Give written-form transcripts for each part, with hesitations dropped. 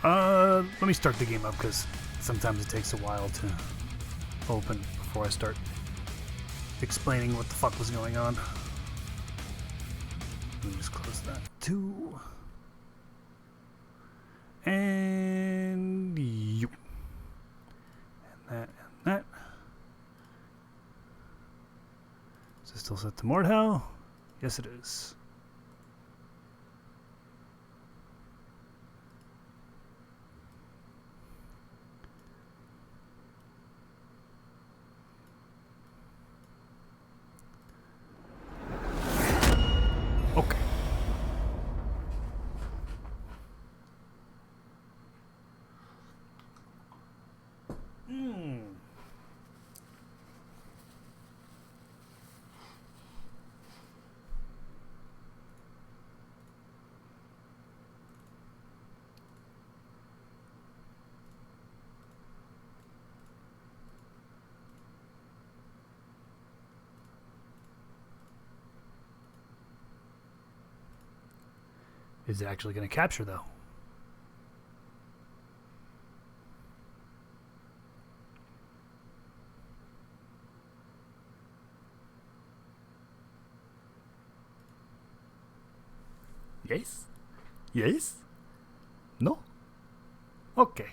Let me start the game up because sometimes it takes a while to open before I start explaining what the fuck was going on. Let me just close that too. And you. And that, and that. Is it still set to Mordhau? Yes, it is. Okay. Is it actually going to capture, though? Yes? Yes? No? Okay.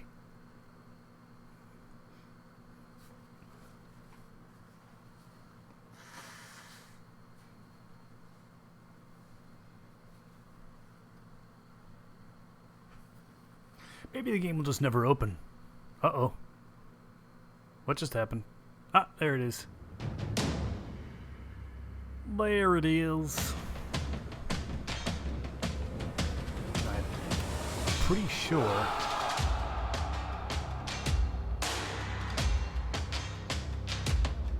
Maybe the game will just never open. Uh-oh. What just happened? Ah, there it is. There it is. I'm pretty sure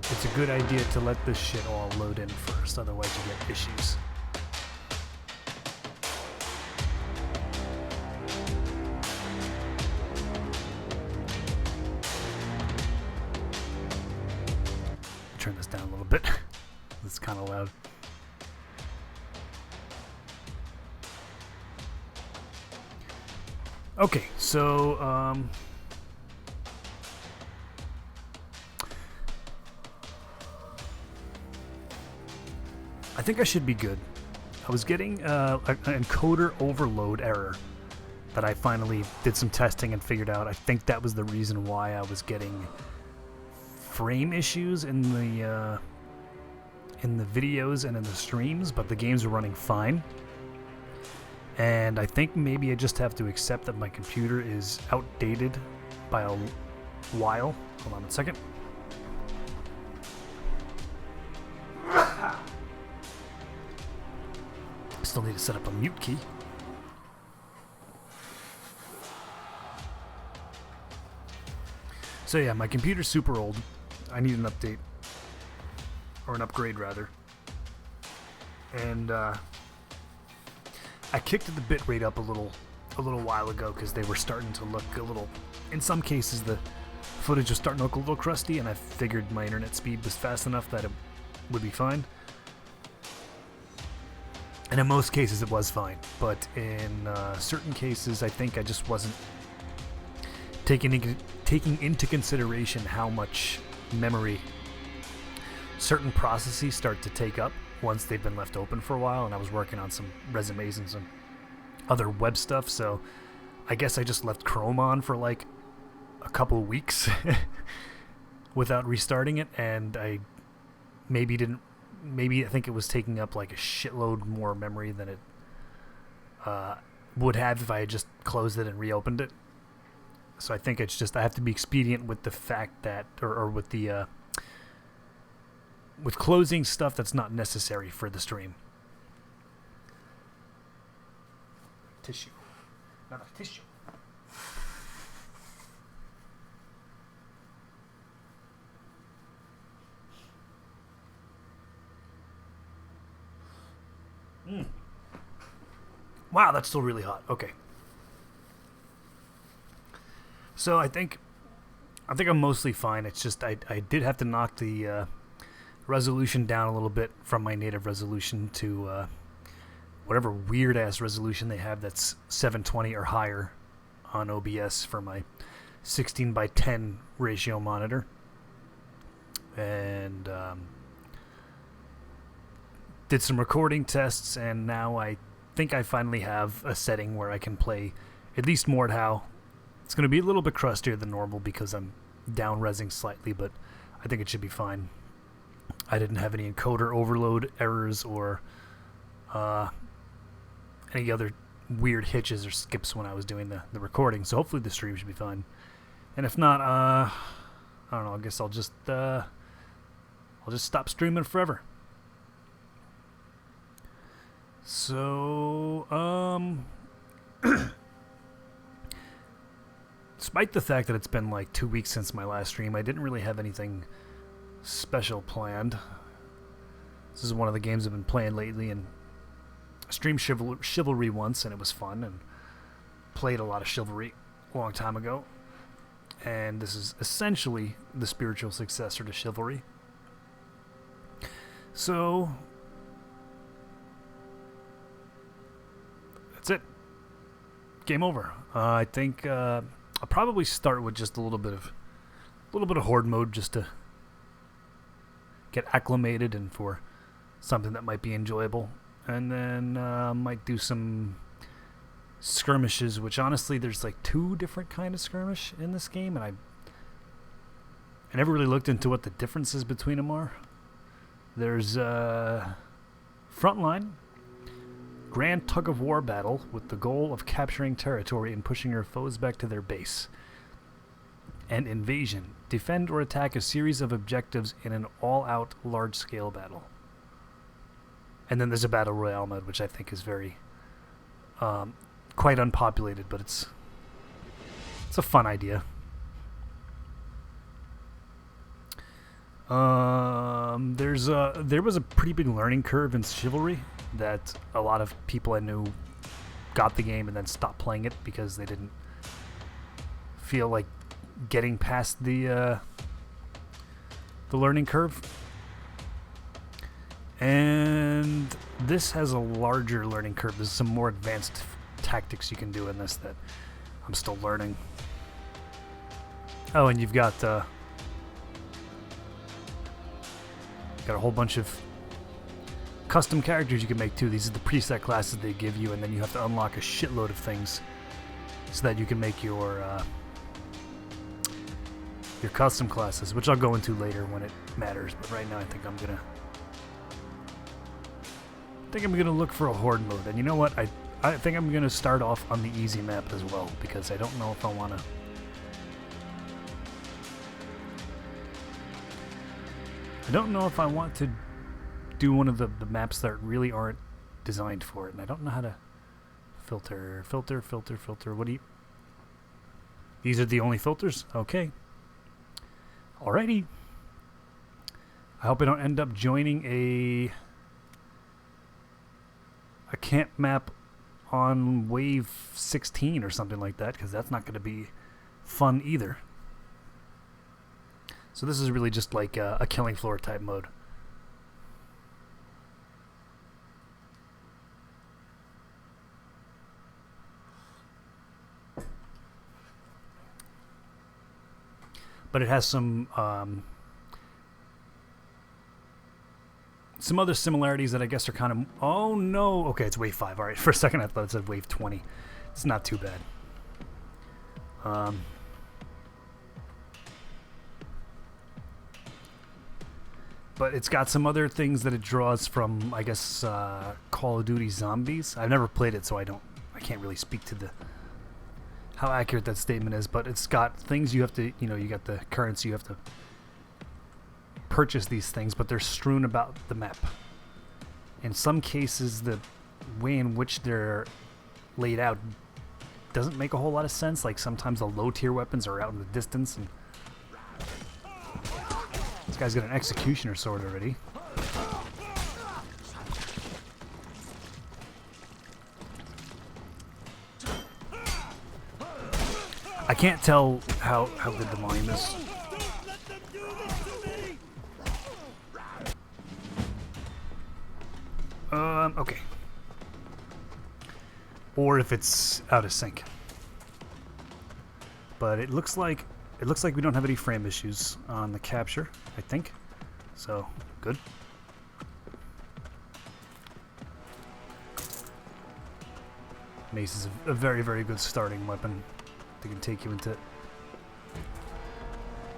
it's a good idea to let this shit all load in first, otherwise you get issues. Turn this down a little bit. It's kind of loud. Okay, so I think I should be good. I was getting an encoder overload error that I finally did some testing and figured out. I think that was the reason why I was getting frame issues in the videos and in the streams, but the games are running fine. And I think maybe I just have to accept that my computer is outdated by a while. Hold on a second. Still need to set up a mute key. So yeah, my computer's super old. I need an update. Or an upgrade, rather. And I kicked the bitrate up a little while ago because they were starting to look a little... In some cases, the footage was starting to look a little crusty, and I figured my internet speed was fast enough that it would be fine. And in most cases, it was fine. But in certain cases, I think I just wasn't taking into consideration how much memory certain processes start to take up once they've been left open for a while, and I was working on some resumes and some other web stuff, so I guess I just left Chrome on for like a couple weeks without restarting it, and I think it was taking up like a shitload more memory than it would have if I had just closed it and reopened it. So I think it's just I have to be expedient with the fact that, or with the with closing stuff that's not necessary for the stream. Tissue. Not a tissue. Wow, that's still really hot. Okay. So I think I'm mostly fine. It's just I did have to knock the resolution down a little bit from my native resolution to whatever weird ass resolution they have that's 720 or higher on OBS for my 16:10 ratio monitor. And did some recording tests, and now I think I finally have a setting where I can play at least Mordhau. It's going to be a little bit crustier than normal because I'm down-resing slightly, but I think it should be fine. I didn't have any encoder overload errors or any other weird hitches or skips when I was doing the recording, so hopefully the stream should be fine. And if not, I don't know, I guess I'll just stop streaming forever. So, despite the fact that it's been like 2 weeks since my last stream, I didn't really have anything special planned. This is one of the games I've been playing lately, and I streamed Chivalry once, and it was fun, and played a lot of Chivalry a long time ago. And this is essentially the spiritual successor to Chivalry. So that's it. Game over. I think I'll probably start with just a little bit of horde mode just to get acclimated and for something that might be enjoyable, and then might do some skirmishes, which honestly there's like 2 different kind of skirmish in this game, and I never really looked into what the differences between them are. There's Frontline, grand tug-of-war battle with the goal of capturing territory and pushing your foes back to their base. And Invasion, defend or attack a series of objectives in an all-out large-scale battle. And then there's a Battle Royale mode, which I think is very quite unpopulated, but it's a fun idea. There was a pretty big learning curve in Chivalry that a lot of people I knew got the game and then stopped playing it because they didn't feel like getting past the learning curve. And this has a larger learning curve. There's some more advanced tactics you can do in this that I'm still learning. Oh, and you've got a whole bunch of custom characters you can make too. These are the preset classes they give you, and then you have to unlock a shitload of things so that you can make your custom classes, which I'll go into later when it matters. But right now, I think I'm gonna look for a horde mode. And you know what? I think I'm gonna start off on the easy map as well, because I don't know if I wanna. I don't know if I want to do one of the maps that really aren't designed for it, and I don't know how to filter. What do you? These are the only filters? Okay. Alrighty. I hope I don't end up joining a camp map on wave 16 or something like that, because that's not going to be fun either. So this is really just like a killing floor type mode. But it has some other similarities that I guess are kind of... Oh, no. Okay, it's wave 5. All right, for a second I thought it said wave 20. It's not too bad. But it's got some other things that it draws from, I guess, Call of Duty Zombies. I've never played it, so I can't really speak to how accurate that statement is, but it's got things you have to, you got the currency, you have to purchase these things, but they're strewn about the map. In some cases, the way in which they're laid out doesn't make a whole lot of sense. Like sometimes the low tier weapons are out in the distance, and this guy's got an executioner sword already. I can't tell how good the volume is. Okay. Or if it's out of sync. But it looks like we don't have any frame issues on the capture, I think. So, good. Mace is a very, very good starting weapon. They can take you into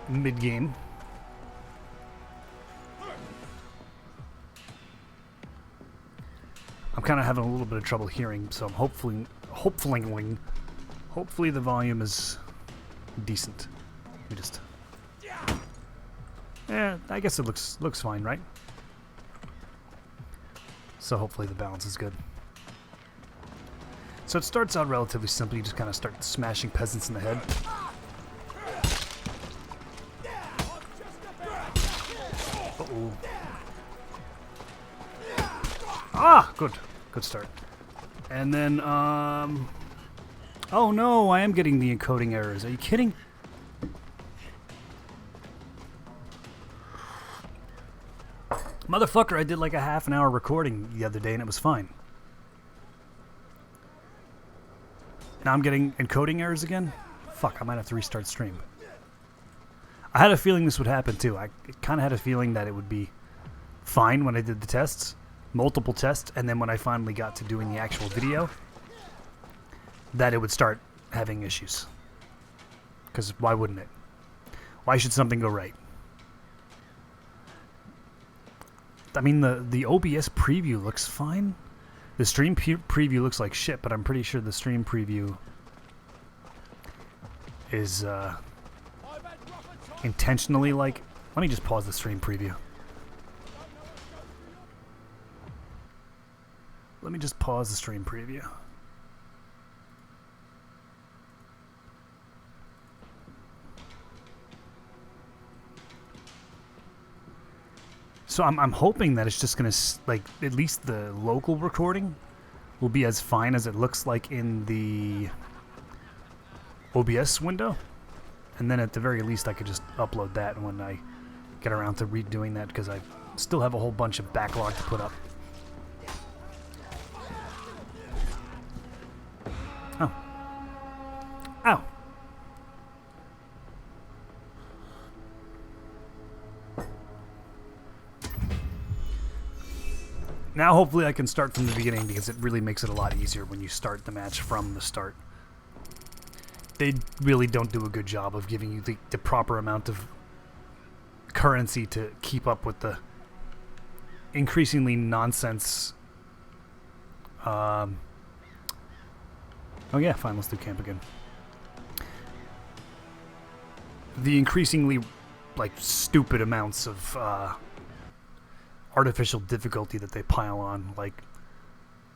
mid-game. I'm kind of having a little bit of trouble hearing, so I'm hopefully the volume is decent. Let me just... Yeah, I guess it looks fine, right? So hopefully the balance is good. So it starts out relatively simple. You just kind of start smashing peasants in the head. Uh-oh. Ah! Good. Good start. And then, oh no, I am getting the encoding errors. Are you kidding? Motherfucker, I did like a half-an-hour recording the other day and it was fine. Now I'm getting encoding errors again? Fuck, I might have to restart stream. I had a feeling this would happen too. I kind of had a feeling that it would be fine when I did the tests. Multiple tests, and then when I finally got to doing the actual video, that it would start having issues. Because why wouldn't it? Why should something go right? I mean, the OBS preview looks fine. The stream preview looks like shit, but I'm pretty sure the stream preview is intentionally like... Let me just pause the stream preview. Let me just pause the stream preview. So I'm hoping that it's just gonna, like, at least the local recording will be as fine as it looks like in the OBS window. And then at the very least I could just upload that when I get around to redoing that, because I still have a whole bunch of backlog to put up. Oh. Ow. Now hopefully I can start from the beginning, because it really makes it a lot easier when you start the match from the start. They really don't do a good job of giving you the proper amount of currency to keep up with the increasingly nonsense. Oh yeah, fine, let's do camp again. The increasingly, like, stupid amounts of artificial difficulty that they pile on, like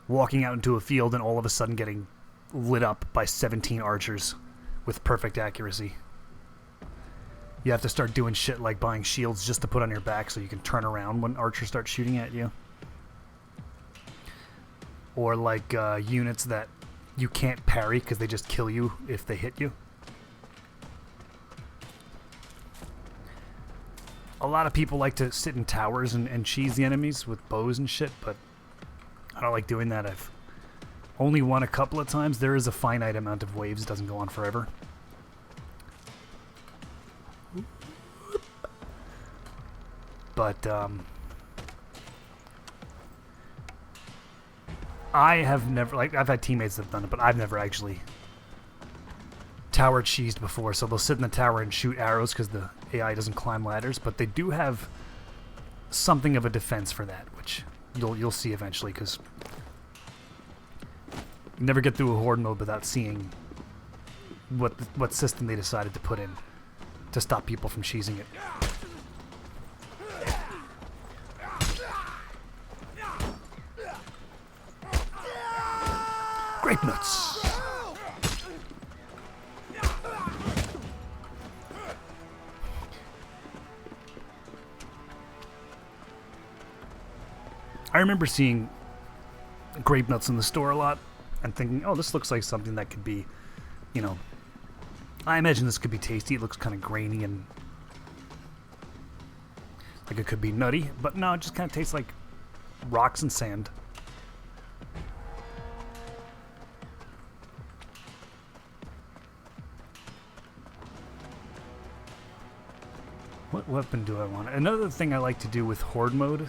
walking out into a field and all of a sudden getting lit up by 17 archers with perfect accuracy. You have to start doing shit like buying shields just to put on your back so you can turn around when archers start shooting at you. Or like units that you can't parry because they just kill you if they hit you. A lot of people like to sit in towers and cheese the enemies with bows and shit, but I don't like doing that. I've only won a couple of times. There is a finite amount of waves. It doesn't go on forever. But, I have never, like, I've had teammates that have done it, but I've never actually tower cheesed before. So they'll sit in the tower and shoot arrows because the AI doesn't climb ladders, but they do have something of a defense for that, which you'll see eventually, because you never get through a horde mode without seeing what system they decided to put in to stop people from cheesing it. Grape nuts. I remember seeing grape nuts in the store a lot and thinking, oh, this looks like something that could be, you know, I imagine this could be tasty. It looks kind of grainy and like it could be nutty, but no, it just kind of tastes like rocks and sand. What weapon do I want? Another thing I like to do with Horde mode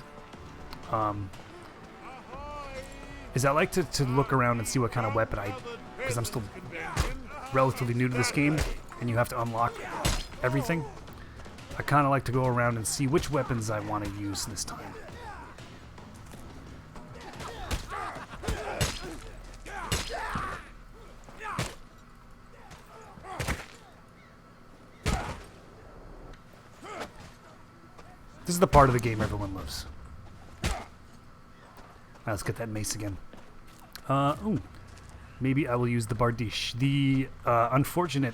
is I like to look around and see what kind of weapon because I'm still relatively new to this game and you have to unlock everything. I kind of like to go around and see which weapons I want to use this time. This is the part of the game everyone loves. Let's get that mace again. Ooh. Maybe I will use the Bardiche. The unfortunate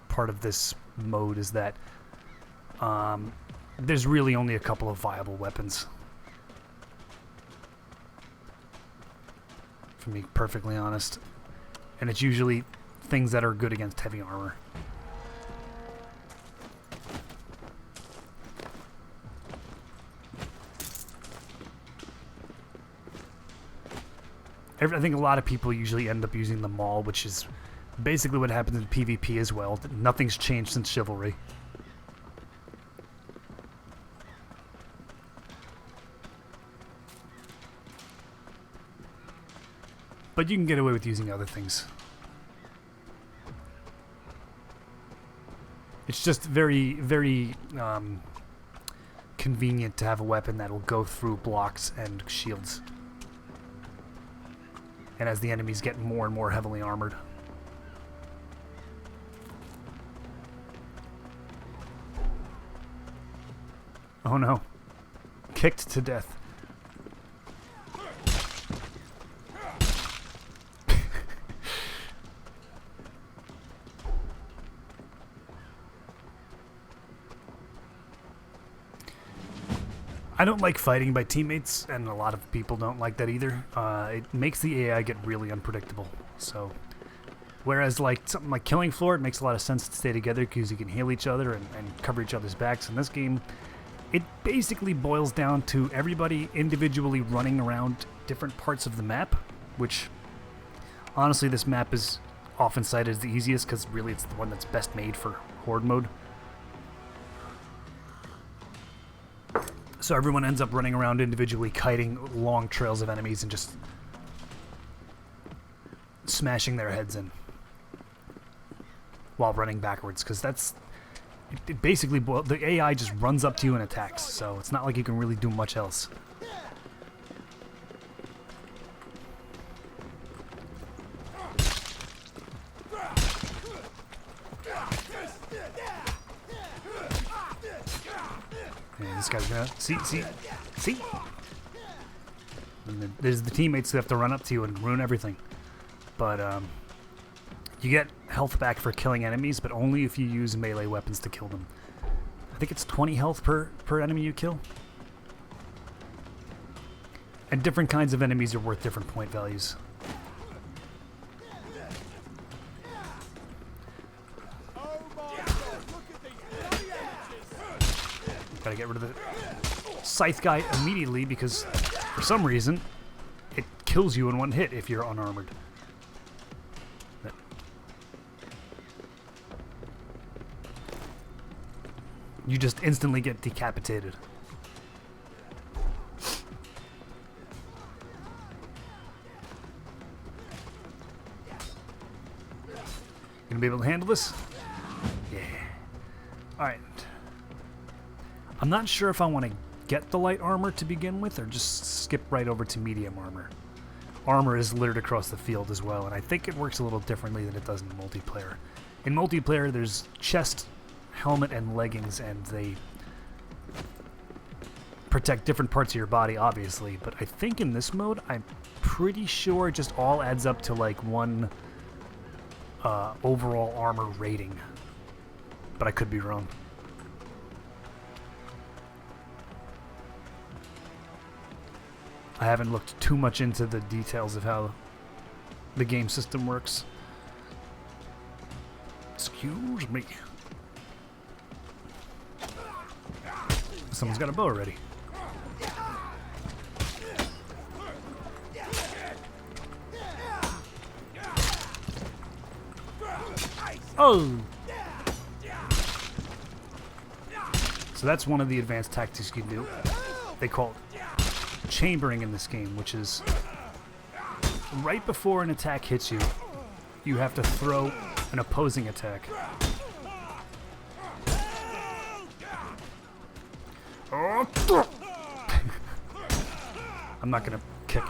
part of this mode is that there's really only a couple of viable weapons. To be perfectly honest. And it's usually things that are good against heavy armor. I think a lot of people usually end up using the Maul, which is basically what happens in PvP as well. Nothing's changed since Chivalry. But you can get away with using other things. It's just very, very convenient to have a weapon that will go through blocks and shields. And as the enemies get more and more heavily armored. Oh no. Kicked to death. I don't like fighting by teammates, and a lot of people don't like that either. It makes the AI get really unpredictable. So, whereas like something like Killing Floor, it makes a lot of sense to stay together because you can heal each other and cover each other's backs. In this game, it basically boils down to everybody individually running around different parts of the map, which honestly this map is often cited as the easiest because really it's the one that's best made for Horde mode. So everyone ends up running around individually, kiting long trails of enemies and just smashing their heads in while running backwards, because that's it basically the AI just runs up to you and attacks, so it's not like you can really do much else. And this guy's gonna see. And then there's the teammates who have to run up to you and ruin everything. But you get health back for killing enemies, but only if you use melee weapons to kill them. I think it's 20 health per enemy you kill. And different kinds of enemies are worth different point values. Gotta get rid of the scythe guy immediately because for some reason it kills you in one hit if you're unarmored. You just instantly get decapitated. Gonna be able to handle this? Yeah. Alright. I'm not sure if I want to get the light armor to begin with or just skip right over to medium armor. Armor is littered across the field as well, and I think it works a little differently than it does in multiplayer. In multiplayer, there's chest, helmet, and leggings, and they protect different parts of your body, obviously, but I think in this mode, I'm pretty sure it just all adds up to like one overall armor rating, but I could be wrong. I haven't looked too much into the details of how the game system works. Excuse me. Someone's got a bow already. Oh! So that's one of the advanced tactics you can do. They call it chambering in this game, which is right before an attack hits you, you have to throw an opposing attack. I'm not gonna kick.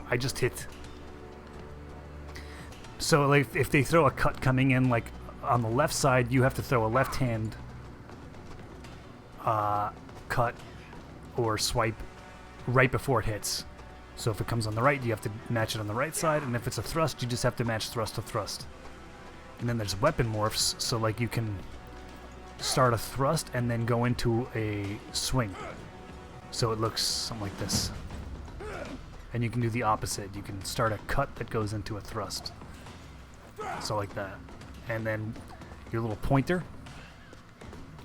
I just hit. So like if they throw a cut coming in like on the left side, you have to throw a left hand cut or swipe right before it hits. So if it comes on the right, you have to match it on the right side, and if it's a thrust, you just have to match thrust to thrust. And then there's weapon morphs, so like you can start a thrust and then go into a swing. So it looks something like this. And you can do the opposite. You can start a cut that goes into a thrust. So like that. And then your little pointer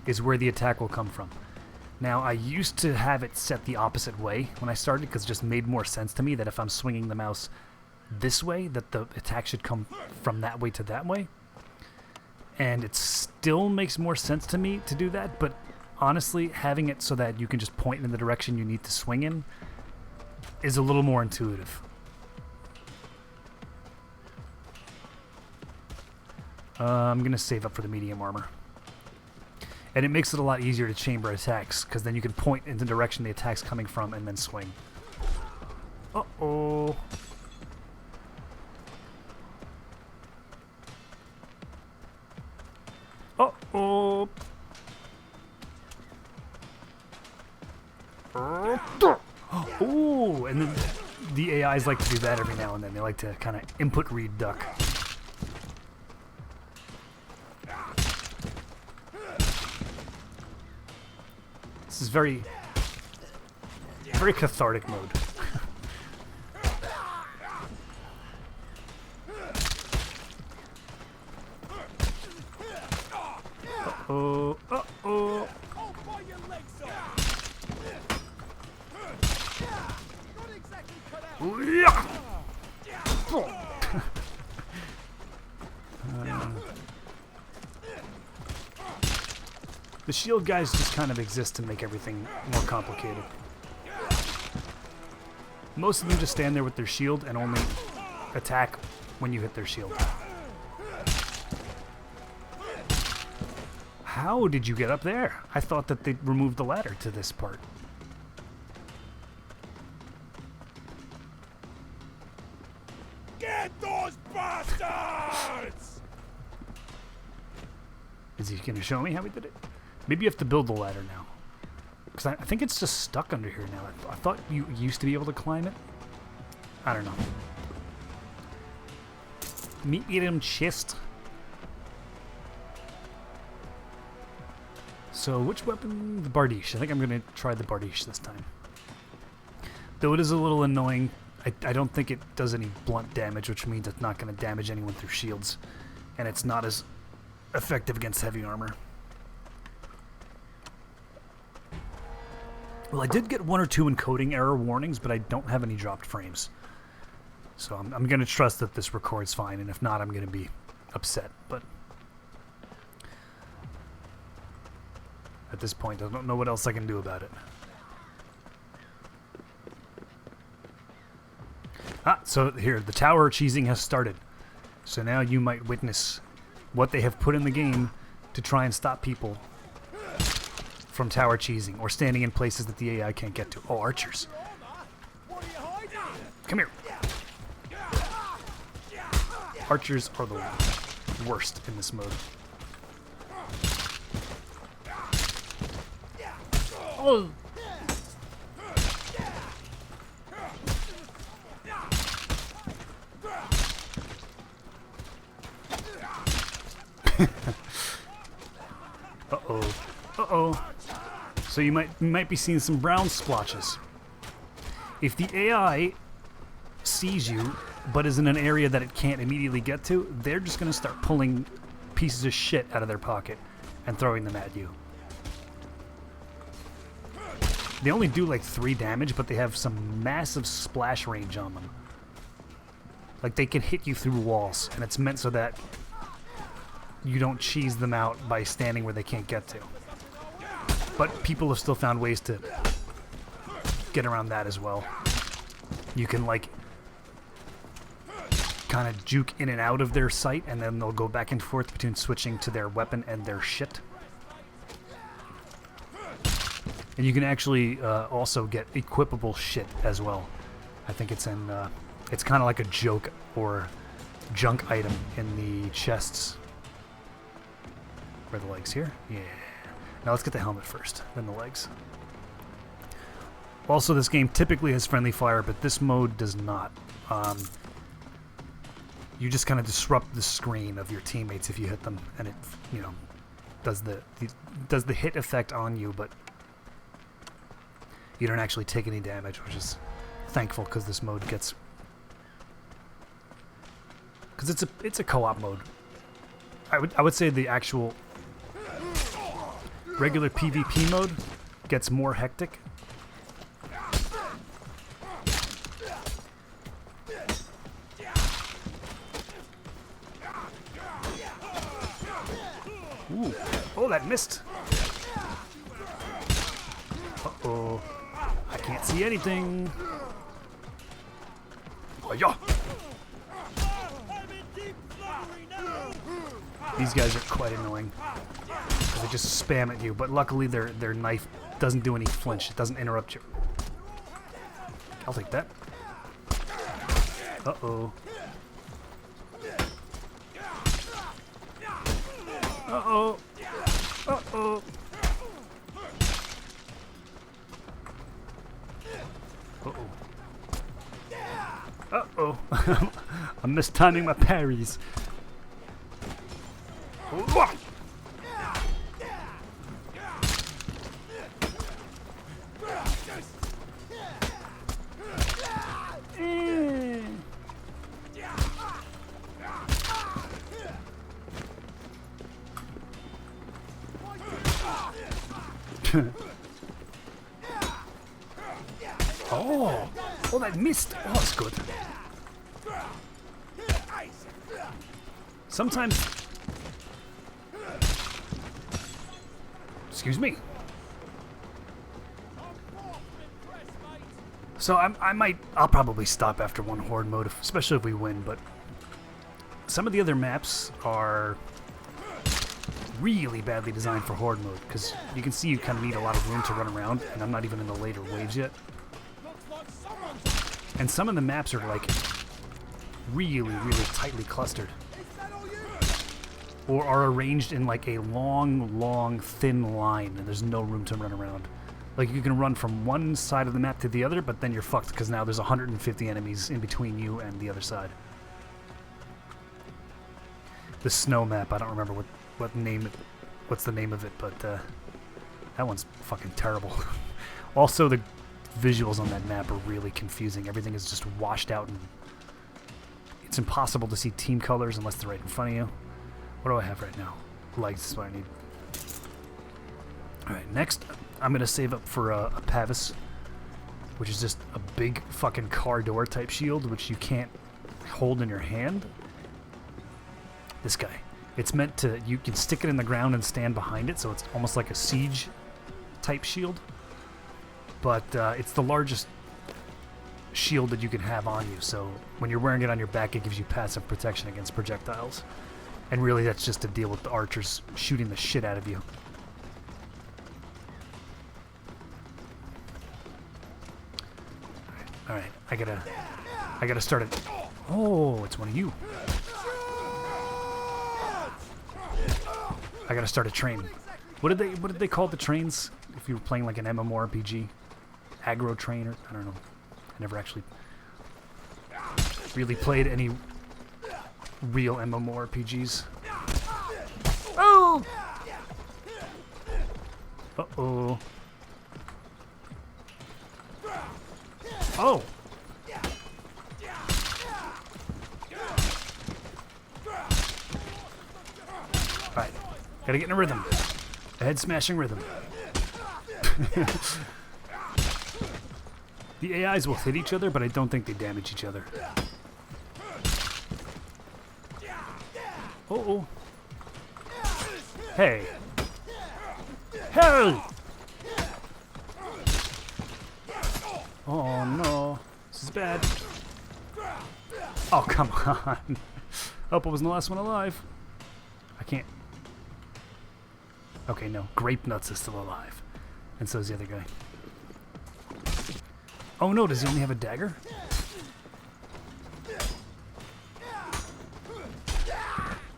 is where the attack will come from. Now, I used to have it set the opposite way when I started because it just made more sense to me that if I'm swinging the mouse this way, that the attack should come from that way to that way. And it still makes more sense to me to do that, but honestly, having it so that you can just point in the direction you need to swing in is a little more intuitive. I'm going to save up for the medium armor. And it makes it a lot easier to chamber attacks, because then you can point in the direction the attack's coming from and then swing. Uh-oh. Uh-oh. Ooh, and then the AIs like to do that every now and then. They like to kind of input read duck. This is very cathartic mode. Uh-oh, uh-oh. The shield guys just kind of exist to make everything more complicated. Most of them just stand there with their shield and only attack when you hit their shield. How did you get up there? I thought that they removed the ladder to this part. Get those bastards! Is he going to show me how he did it? Maybe you have to build the ladder now. Because I think it's just stuck under here now. I thought you used to be able to climb it. I don't know. Medium chest. So which weapon? The Bardiche. I think I'm going to try the Bardiche this time. Though it is a little annoying. I don't think it does any blunt damage, which means it's not going to damage anyone through shields. And it's not as effective against heavy armor. Well, I did get 1 or 2 encoding error warnings, but I don't have any dropped frames. So I'm going to trust that this records fine, and if not, I'm going to be upset. But at this point, I don't know what else I can do about it. So here, the tower cheesing has started. So now you might witness what they have put in the game to try and stop people from tower cheesing or standing in places that the AI can't get to. Oh, archers. Come here. Archers are the worst in this mode. Oh! Uh-oh. Uh-oh. So you might be seeing some brown splotches. If the AI sees you, but is in an area that it can't immediately get to, they're just going to start pulling pieces of shit out of their pocket and throwing them at you. They only do like 3 damage, but they have some massive splash range on them. Like they can hit you through walls, and it's meant so that you don't cheese them out by standing where they can't get to. But people have still found ways to get around that as well. You can, like, kind of juke in and out of their sight, and then they'll go back and forth between switching to their weapon and their shit. And you can actually also get equipable shit as well. I think it's in, it's kind of like a joke or junk item in the chests. Where are the legs here? Yeah. Now let's get the helmet first, then the legs. Also, this game typically has friendly fire, but this mode does not. You just kind of disrupt the screen of your teammates if you hit them, and it, you know, does the hit effect on you, but you don't actually take any damage, which is thankful because this mode gets, because it's a co-op mode. I would say the actual regular PvP mode gets more hectic. Ooh. Oh, that missed. Uh-oh. I can't see anything. Oh, yeah. These guys are quite annoying. They just spam at you, but luckily their knife doesn't do any flinch. It doesn't interrupt you. I'll take that. Uh-oh. Uh-oh. Uh-oh. Uh-oh. Uh-oh. I'm mistiming my parries. Oh, that missed. Oh, that's good. Sometimes. Excuse me. So I'll probably stop after one horde mode, especially if we win, but some of the other maps are really badly designed for horde mode, because you can see you kind of need a lot of room to run around, and I'm not even in the later waves yet. And some of the maps are like really, really tightly clustered, or are arranged in like a long, thin line, and there's no room to run around. Like, you can run from one side of the map to the other, but then you're fucked because now there's 150 enemies in between you and the other side. The snow map, I don't remember what's the name of it, but that one's fucking terrible. Also, the visuals on that map are really confusing. Everything is just washed out, and it's impossible to see team colors unless they're right in front of you. What do I have right now? Legs is what I need. Alright, next, I'm going to save up for a Pavis, which is just a big fucking car door type shield, which you can't hold in your hand. This guy. It's meant to, you can stick it in the ground and stand behind it, so it's almost like a siege type shield. But it's the largest shield that you can have on you, so when you're wearing it on your back, it gives you passive protection against projectiles. And really, that's just to deal with the archers shooting the shit out of you. Alright, I gotta start it. Oh, it's one of you. I gotta start a train. What did they call the trains if you were playing like an MMORPG? Aggro train, or I don't know. I never actually really played any real MMORPGs. Oh! Uh-oh. Oh! Alright. Gotta get in a rhythm. A head-smashing rhythm. The AIs will hit each other, but I don't think they damage each other. Uh-oh. Hey. Hey! Oh no, this is bad. Oh, come on. Hope I wasn't the last one alive. I can't. Okay, no. Grape Nuts is still alive. And so is the other guy. Oh no, does he only have a dagger?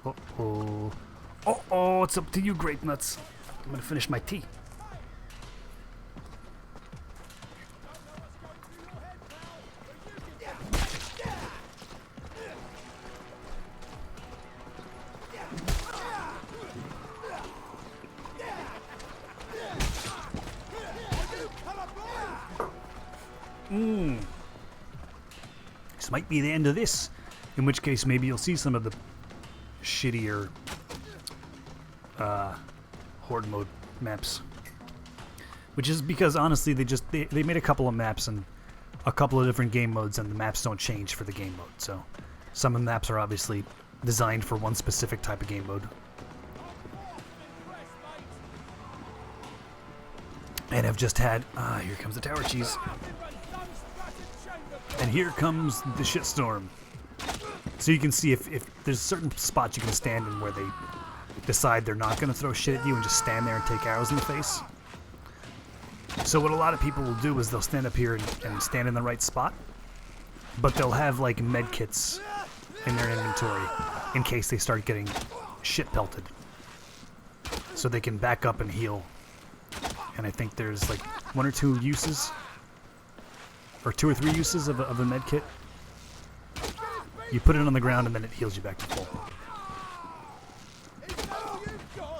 Uh-oh. Uh-oh, it's up to you, Grape Nuts. I'm gonna finish my tea. This might be the end of this. In which case, maybe you'll see some of the shittier Horde mode maps. Which is because, honestly, they made a couple of maps and a couple of different game modes, and the maps don't change for the game mode. So some of the maps are obviously designed for one specific type of game mode. And I've just had... here comes the tower cheese. And here comes the shitstorm. So you can see if there's certain spots you can stand in where they decide they're not going to throw shit at you and just stand there and take arrows in the face. So what a lot of people will do is they'll stand up here and stand in the right spot, but they'll have like med kits in their inventory in case they start getting shit pelted. So they can back up and heal. And I think there's like 1 or 2 uses, or 2 or 3 uses of a med kit. You put it on the ground and then it heals you back to full.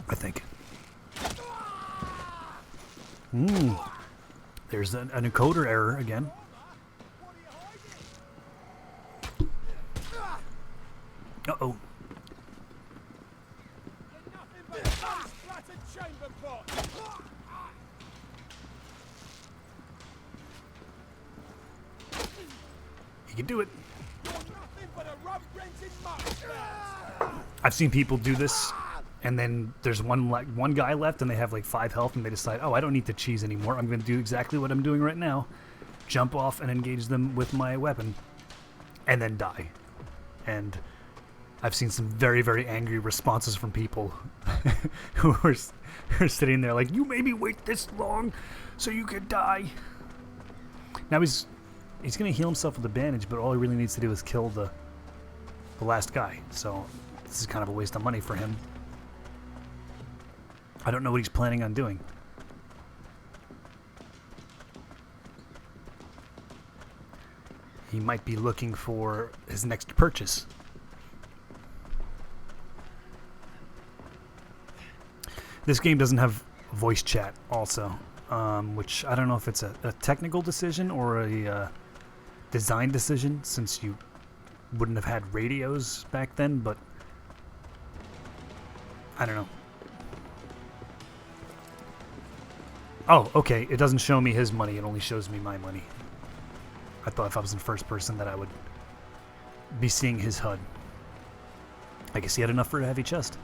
I think. There's an encoder error again. Uh-oh. You can do it. I've seen people do this, and then there's one guy left, and they have like 5 health, and they decide, oh, I don't need to cheese anymore. I'm going to do exactly what I'm doing right now. Jump off and engage them with my weapon, and then die. And I've seen some very, very angry responses from people who are sitting there like, you made me wait this long so you could die. Now he's going to heal himself with a bandage, but all he really needs to do is kill the last guy. So this is kind of a waste of money for him. I don't know what he's planning on doing. He might be looking for his next purchase. This game doesn't have voice chat also, which I don't know if it's a technical decision or a design decision, since you wouldn't have had radios back then, but I don't know. Oh, okay, it doesn't show me his money, it only shows me my money. I thought if I was in first person that I would be seeing his HUD. I guess he had enough for a heavy chest.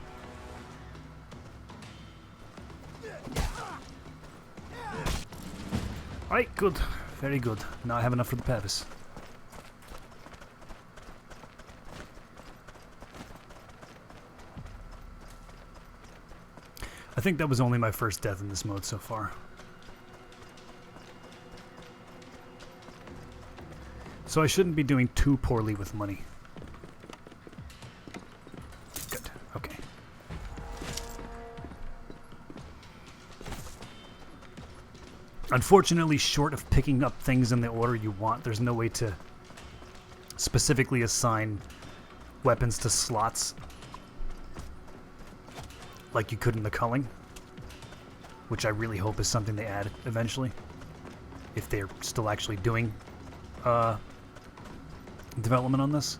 Alright, good. Very good. Now I have enough for the Pavis. I think that was only my first death in this mode so far. So I shouldn't be doing too poorly with money. Good. Okay. Unfortunately, short of picking up things in the order you want, there's no way to specifically assign weapons to slots like you could in the culling, which I really hope is something they add eventually, if they're still actually doing development on this.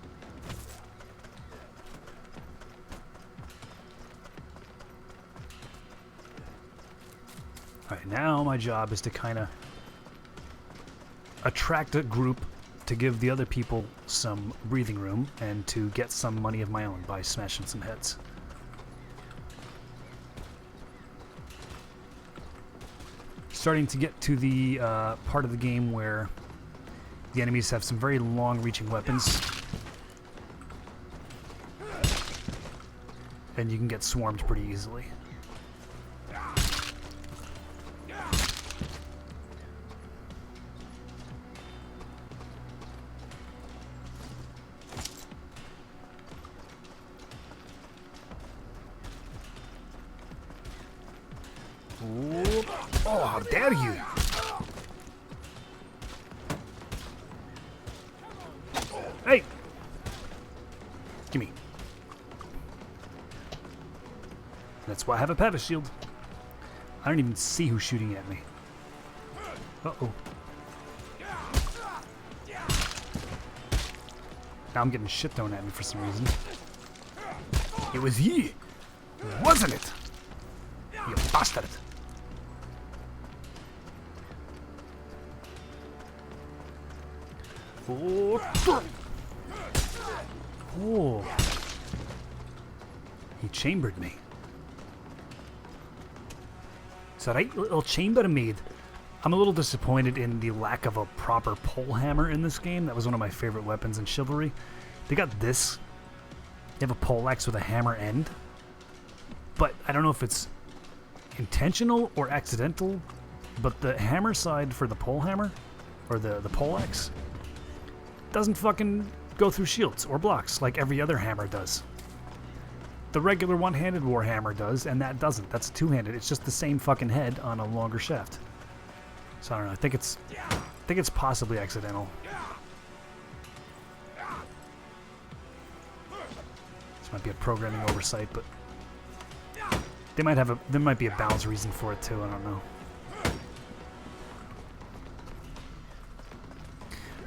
Alright, now my job is to kind of attract a group to give the other people some breathing room and to get some money of my own by smashing some heads. Starting to get to the part of the game where The enemies have some very long-reaching weapons. And you can get swarmed pretty easily. Ooh. Oh, how dare you! Hey! Gimme. That's why I have a pepper shield. I don't even see who's shooting at me. Uh-oh. Now I'm getting shit thrown at me for some reason. It was you, wasn't it? You bastard. Oh. Oh. He chambered me. Is that right? Little chamber made. I'm a little disappointed in the lack of a proper pole hammer in this game. That was one of my favorite weapons in Chivalry. They got this. They have a pole axe with a hammer end. But I don't know if it's intentional or accidental. But the hammer side for the pole hammer, or the pole axe, doesn't fucking go through shields or blocks like every other hammer does. The regular one-handed warhammer does, and that doesn't. That's two-handed. It's just the same fucking head on a longer shaft. So I don't know. I think it's possibly accidental. This might be a programming oversight, but there might be a balance reason for it too. I don't know.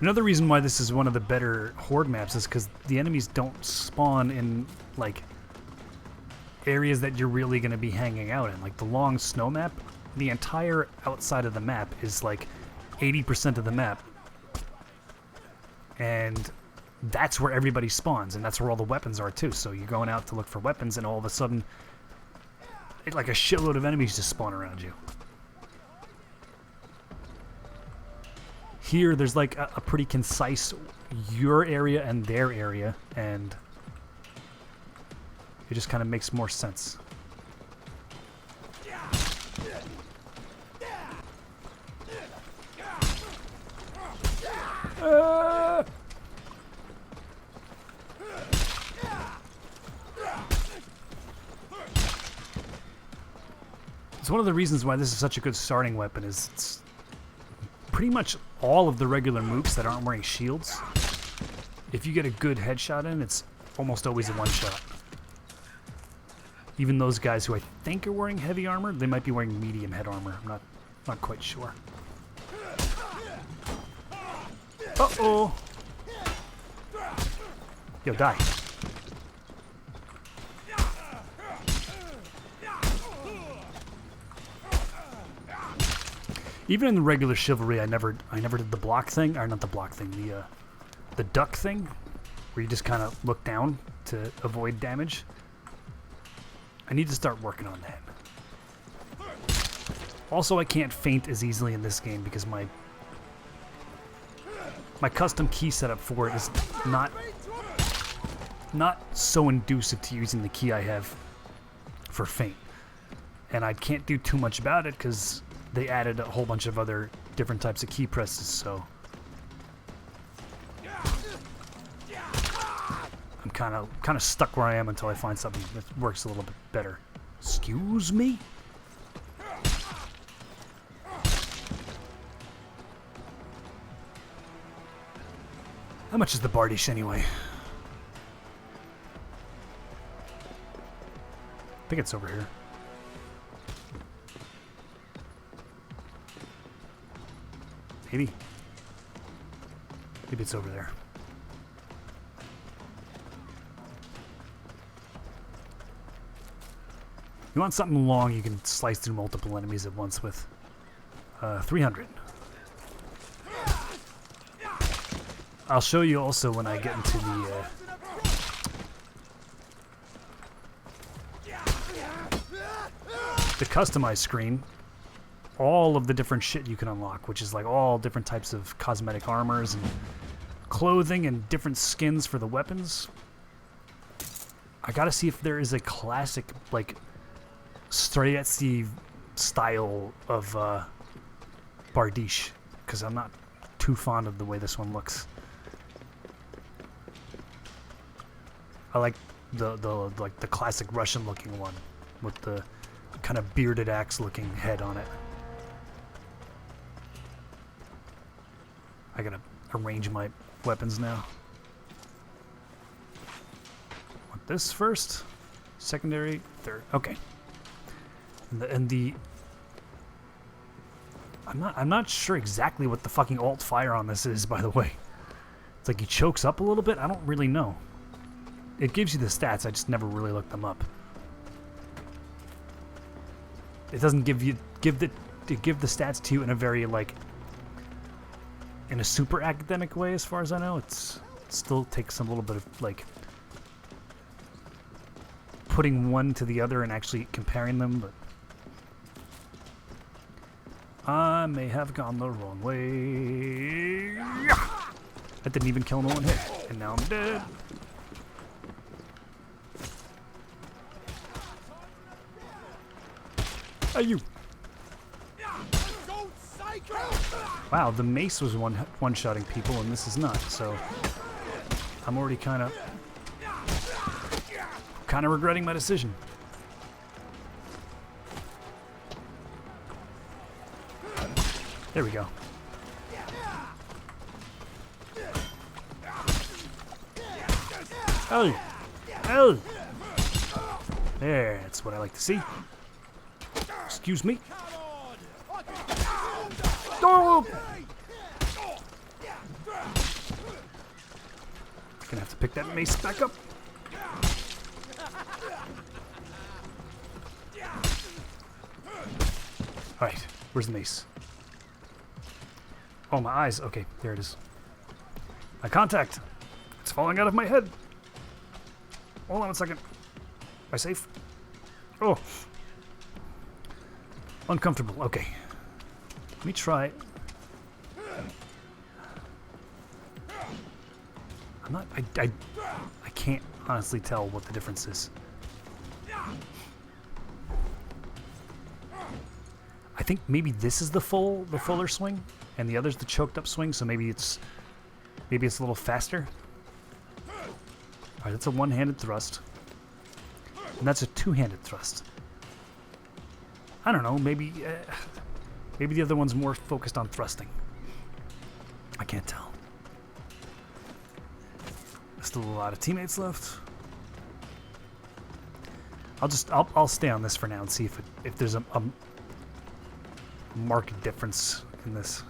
Another reason why this is one of the better horde maps is because the enemies don't spawn in like areas that you're really going to be hanging out in. Like the long snow map, the entire outside of the map is like 80% of the map. And that's where everybody spawns, and that's where all the weapons are too. So you're going out to look for weapons, and all of a sudden, like a shitload of enemies just spawn around you. Here, there's like a pretty concise your area and their area, and it just kind of makes more sense. It's one of the reasons why this is such a good starting weapon is it's pretty much all of the regular mooks that aren't wearing shields. If you get a good headshot in, it's almost always a one-shot. Even those guys who I think are wearing heavy armor, they might be wearing medium head armor. I'm not quite sure. Uh-oh! Yo, die. Even in the regular Chivalry, I never did the block thing, or not the block thing, the duck thing, where you just kind of look down to avoid damage. I need to start working on that. Also, I can't feint as easily in this game because my custom key setup for it is not so inducive to using the key I have for feint. And I can't do too much about it because they added a whole bunch of other different types of key presses, so I'm kind of stuck where I am until I find something that works a little bit better. Excuse me? How much is the Bardish anyway? I think it's over here. Maybe. Maybe it's over there. You want something long, you can slice through multiple enemies at once with 300. I'll show you also when I get into the customized screen. all of the different shit you can unlock, which is like all different types of cosmetic armors and clothing and different skins for the weapons. I gotta see if there is a classic, like, Streletsky style of Bardiche, because I'm not too fond of the way this one looks. I like the classic Russian looking one with the kind of bearded axe looking head on it. I gotta arrange my weapons now. Want this first, secondary, third. Okay. I'm not sure exactly what the fucking alt fire on this is, by the way. It's like he chokes up a little bit. I don't really know. It gives you the stats. I just never really looked them up. It doesn't give the stats to you in a very, like, in a super academic way, as far as I know. It still takes a little bit of, like, putting one to the other and actually comparing them, but I may have gone the wrong way. That didn't even kill him in one hit, and now I'm dead. Are you? Wow, the mace was one-shotting people, and this is not. So I'm already kind of regretting my decision. There we go. Oh, oh! There, that's what I like to see. Excuse me. Oh! Gonna have to pick that mace back up. Alright, where's the mace? Oh, my eyes. Okay, there it is. My contact. It's falling out of my head. Hold on a second. Am I safe? Oh. Uncomfortable. Okay. Let me try. I'm not. I can't honestly tell what the difference is. I think maybe this is the fuller swing, and the other's the choked up swing. So maybe it's a little faster. All right, that's a one-handed thrust, and that's a two-handed thrust. I don't know. Maybe the other one's more focused on thrusting. I can't tell. Still a lot of teammates left. I'll stay on this for now and see if there's a marked difference in this.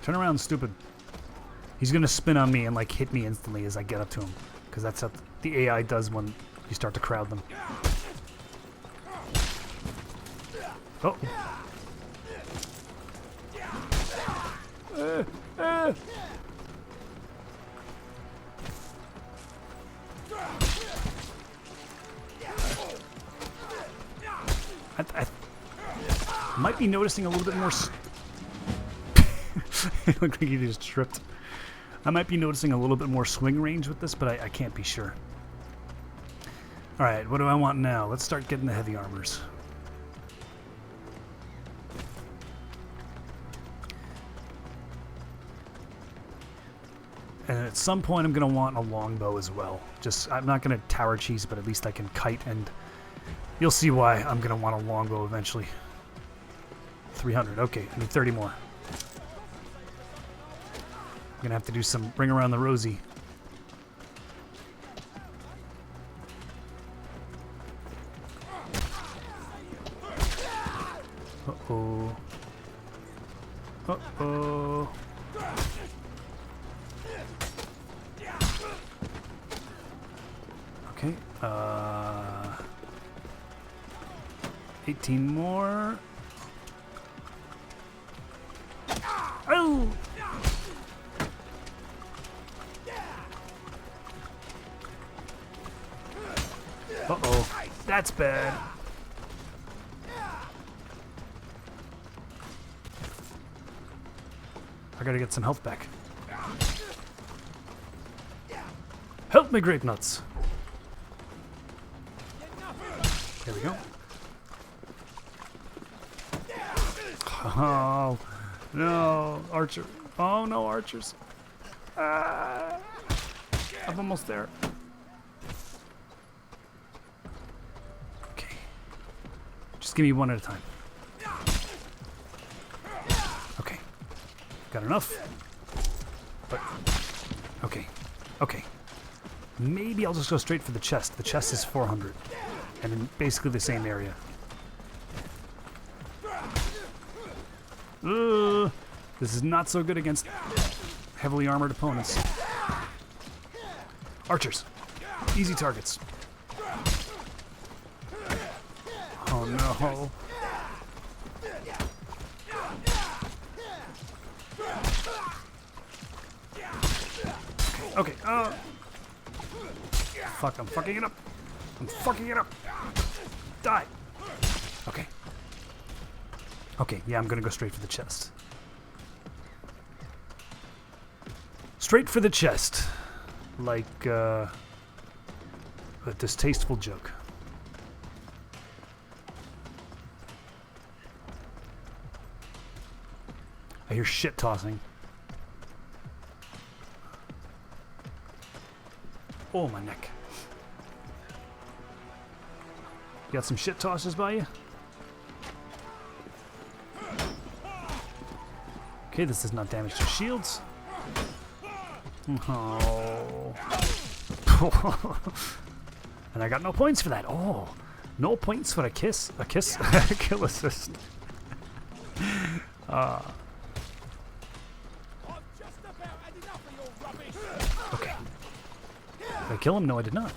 Turn around, stupid. He's gonna spin on me and like hit me instantly as I get up to him, because that's how the AI does when you start to crowd them. Oh. I might be noticing a little bit more. It looked like he just tripped. I might be noticing a little bit more swing range with this, but I can't be sure. Alright, what do I want now? Let's start getting the heavy armors. And at some point I'm going to want a longbow as well. I'm not going to tower cheese, but at least I can kite, and you'll see why I'm going to want a longbow eventually. 300, okay, I need 30 more. I'm gonna have to do some ring around the rosy. Uh-oh. Uh-oh. Okay, 18 more. No! Uh-oh. That's bad. I gotta get some health back. Help me, grape nuts! There we go. Oh, no, archer. Oh, no, archers. I'm almost there. Okay. Just give me one at a time. Okay. Got enough? But, okay. Okay. Maybe I'll just go straight for the chest. The chest is 400. And in basically the same area. This is not so good against heavily armored opponents. Archers. Easy targets. Oh no. Okay, fuck, I'm fucking it up. I'm fucking it up. Die. Okay. Okay, yeah, I'm gonna go straight for the chest. Straight for the chest. Like, a distasteful joke. I hear shit tossing. Oh, my neck. You got some shit tossers by you? Okay, this does not damage to shields. Oh. And I got no points for that. Oh. No points for a kiss. A kiss? Kill assist. Okay. Did I kill him? No, I did not.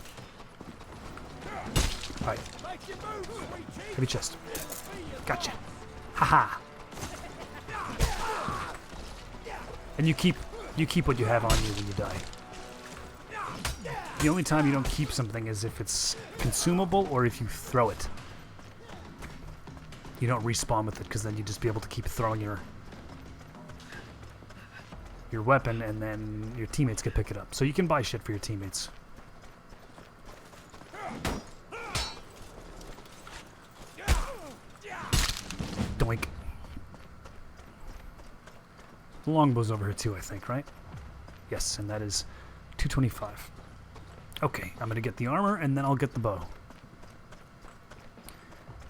Alright. Heavy chest. Gotcha. Haha. And you keep what you have on you when you die. The only time you don't keep something is if it's consumable or if you throw it. You don't respawn with it because then you just be able to keep throwing your weapon and then your teammates can pick it up. So you can buy shit for your teammates. Doink. The longbow's over here too, I think, right? Yes, and that is 225. Okay, I'm gonna get the armor and then I'll get the bow.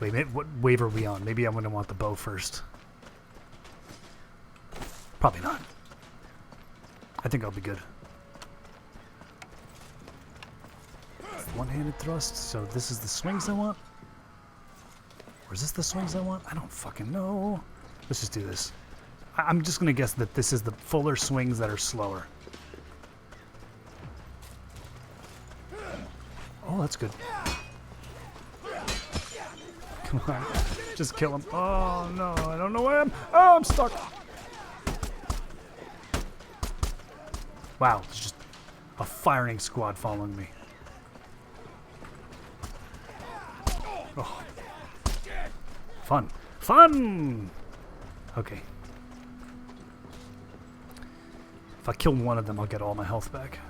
Wait, what wave are we on? Maybe I'm gonna want the bow first. Probably not. I think I'll be good. One-handed thrust, so this is the swings I want? Or is this the swings I want? I don't fucking know. Let's just do this. I'm just gonna guess that this is the fuller swings that are slower. Oh, that's good. Come on. Just kill him. Oh, no. I don't know where I am. Oh, I'm stuck. Wow. There's just a firing squad following me. Oh. Fun. Fun! Okay. If I kill one of them, I'll get all my health back.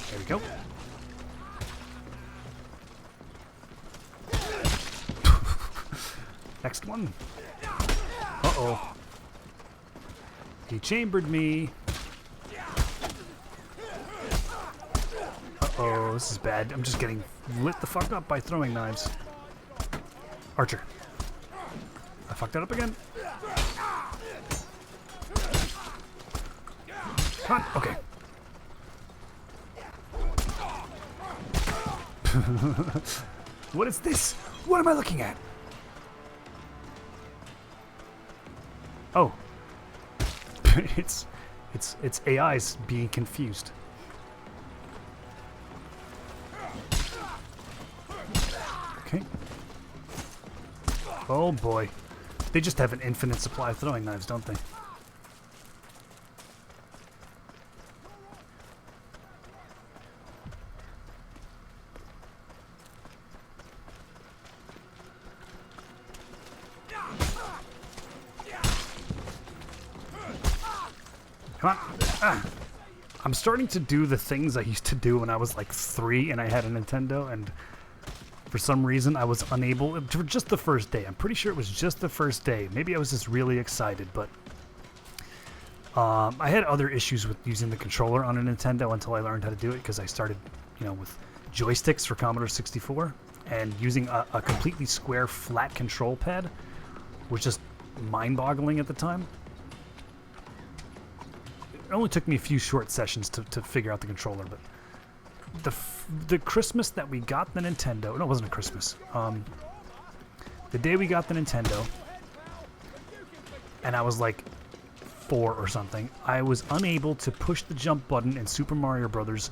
There we go. Next one. Uh-oh. He chambered me. Uh-oh, this is bad. I'm just getting lit the fuck up by throwing knives. Archer. I fucked that up again. Come on. Okay. What is this? What am I looking at? Oh. it's AI's being confused. Okay. Oh boy. They just have an infinite supply of throwing knives, don't they? Come on. Ah. I'm starting to do the things I used to do when I was like 3 and I had a Nintendo, and for some reason I was unable, for just the first day. I'm pretty sure it was just the first day. Maybe I was just really excited, but I had other issues with using the controller on a Nintendo until I learned how to do it, because I started, you know, with joysticks for Commodore 64, and using a completely square flat control pad was just mind-boggling at the time. It only took me a few short sessions to figure out the controller, but the Christmas that we got the Nintendo, no, it wasn't a Christmas. The day we got the Nintendo, and I was like 4 or something, I was unable to push the jump button in Super Mario Brothers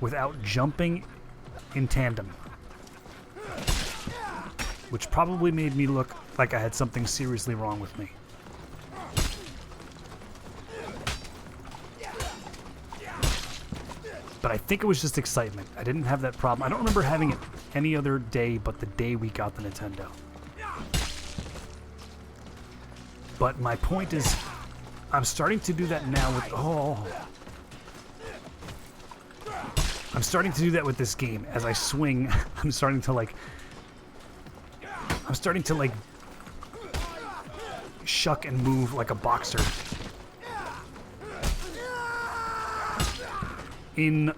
without jumping in tandem, which probably made me look like I had something seriously wrong with me. But I think it was just excitement. I didn't have that problem. I don't remember having it any other day but the day we got the Nintendo. But my point is, I'm starting to do that now with... Oh. I'm starting to do that with this game. As I swing, I'm starting to like... shuck and move like a boxer. In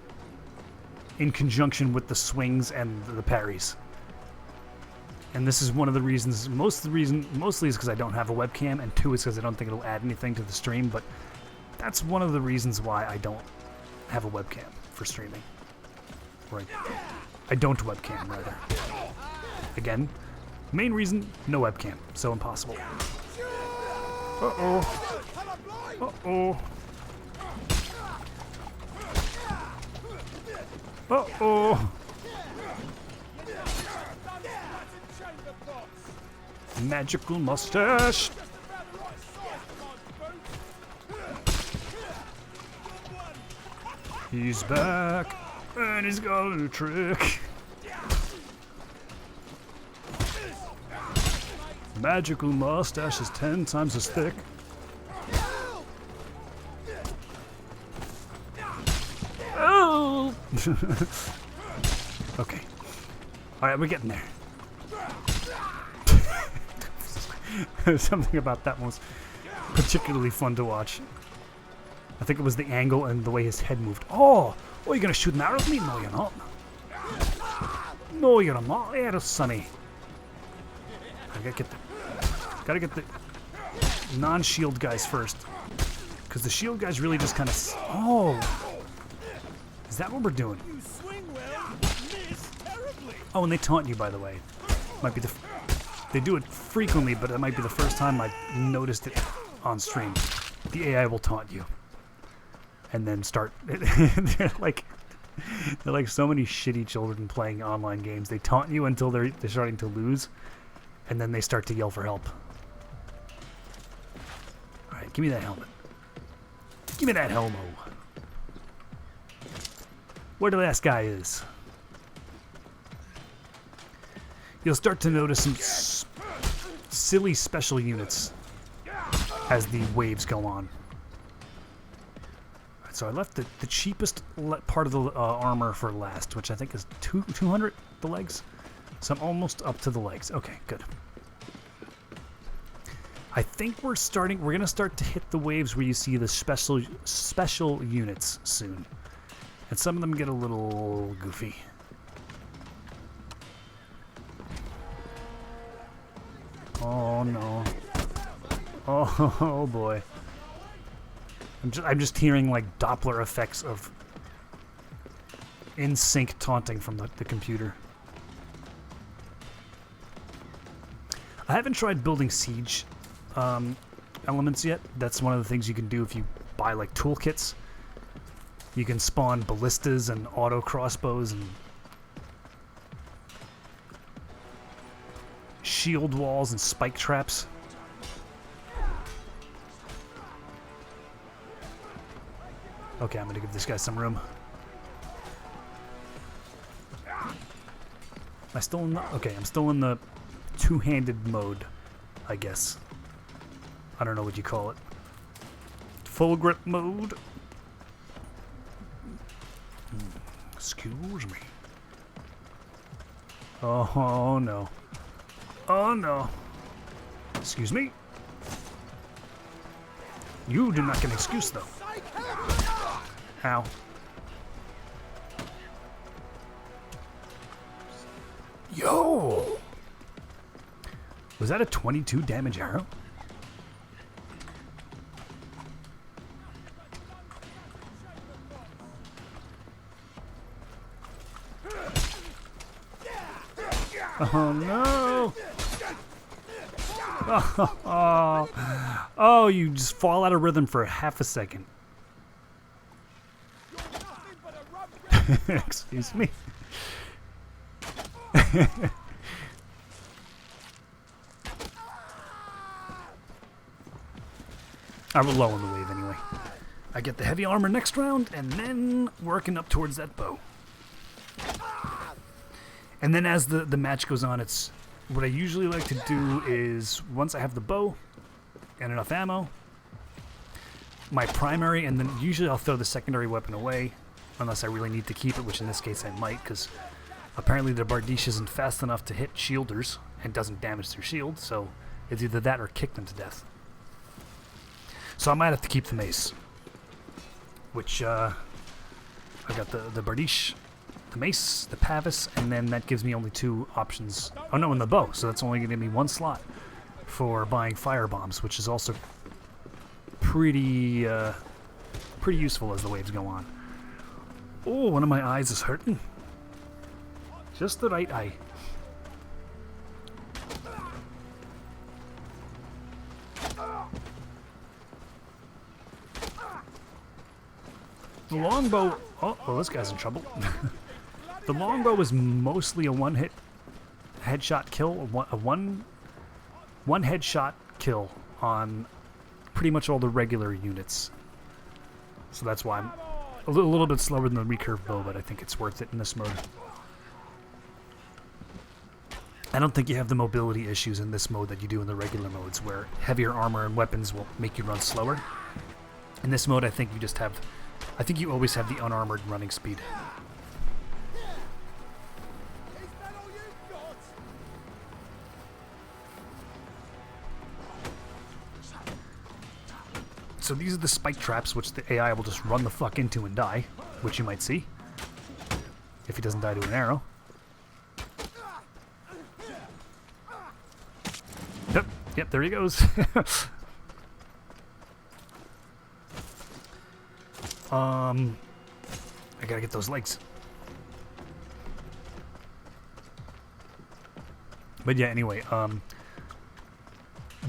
conjunction with the swings and the parries. And this is one of the reasons, mostly is because I don't have a webcam, and 2 is because I don't think it'll add anything to the stream, but that's one of the reasons why I don't have a webcam for streaming. Or I don't webcam, rather. Again, main reason, no webcam, so impossible. Uh-oh. Uh-oh. Uh-oh! Magical mustache! He's back, and he's got a trick. Magical mustache is 10 times as thick. Oh! Okay. Alright, we're getting there. Something about that one was particularly fun to watch. I think it was the angle and the way his head moved. Oh! Oh, you're gonna shoot an arrow at me? No, you're not. No, you're not. Yeah, Sonny. I gotta get the non-shield guys first. Because the shield guys really just kind of... Oh! Is that what we're doing? Oh, and they taunt you, by the way. Might be the... They do it frequently, but it might be the first time I noticed it on stream. The AI will taunt you. And then start... they're like so many shitty children playing online games. They taunt you until they're starting to lose, and then they start to yell for help. Alright, give me that helmet. Give me that helmo. Where the last guy is. You'll start to notice some silly special units as the waves go on. Right, so I left the cheapest part of the armor for last, which I think is 200, the legs. So I'm almost up to the legs. Okay, good. I think we're gonna start to hit the waves where you see the special units soon. And some of them get a little goofy. Oh no. Oh boy. I'm just hearing like Doppler effects of in-sync taunting from the computer. I haven't tried building siege elements yet. That's one of the things you can do if you buy like toolkits. You can spawn ballistas and auto crossbows and shield walls and spike traps. Okay, I'm gonna give this guy some room. Am I still in the... Okay, I'm still in the two-handed mode, I guess. I don't know what you call it. Full grip mode. Excuse me. Oh no. Oh no. Excuse me. You do not get an excuse though. Ow. Yo! Was that a 22 damage arrow? Oh no! Oh, you just fall out of rhythm for half a second. Excuse me. I will low on the wave anyway. I get the heavy armor next round, and then working up towards that bow. And then as the match goes on, it's what I usually like to do is once I have the bow and enough ammo, my primary, and then usually I'll throw the secondary weapon away unless I really need to keep it, which in this case I might, because apparently the Bardiche isn't fast enough to hit shielders and doesn't damage their shield, so it's either that or kick them to death. So I might have to keep the mace, which I got the Bardiche, the mace, the Pavis, and then that gives me only 2 options. Oh no, and the bow, so that's only going to give me 1 slot for buying fire bombs, which is also pretty useful as the waves go on. Oh, one of my eyes is hurting. Just the right eye. The longbow... Oh, well, this guy's in trouble. The longbow is mostly a one-hit headshot kill, one headshot kill on pretty much all the regular units. So that's why I'm a little bit slower than the recurve bow, but I think it's worth it in this mode. I don't think you have the mobility issues in this mode that you do in the regular modes, where heavier armor and weapons will make you run slower. In this mode, I think you just have... I think you always have the unarmored running speed. So these are the spike traps, which the AI will just run the fuck into and die, which you might see, if he doesn't die to an arrow. Yep, there he goes. I gotta get those legs. But yeah, anyway,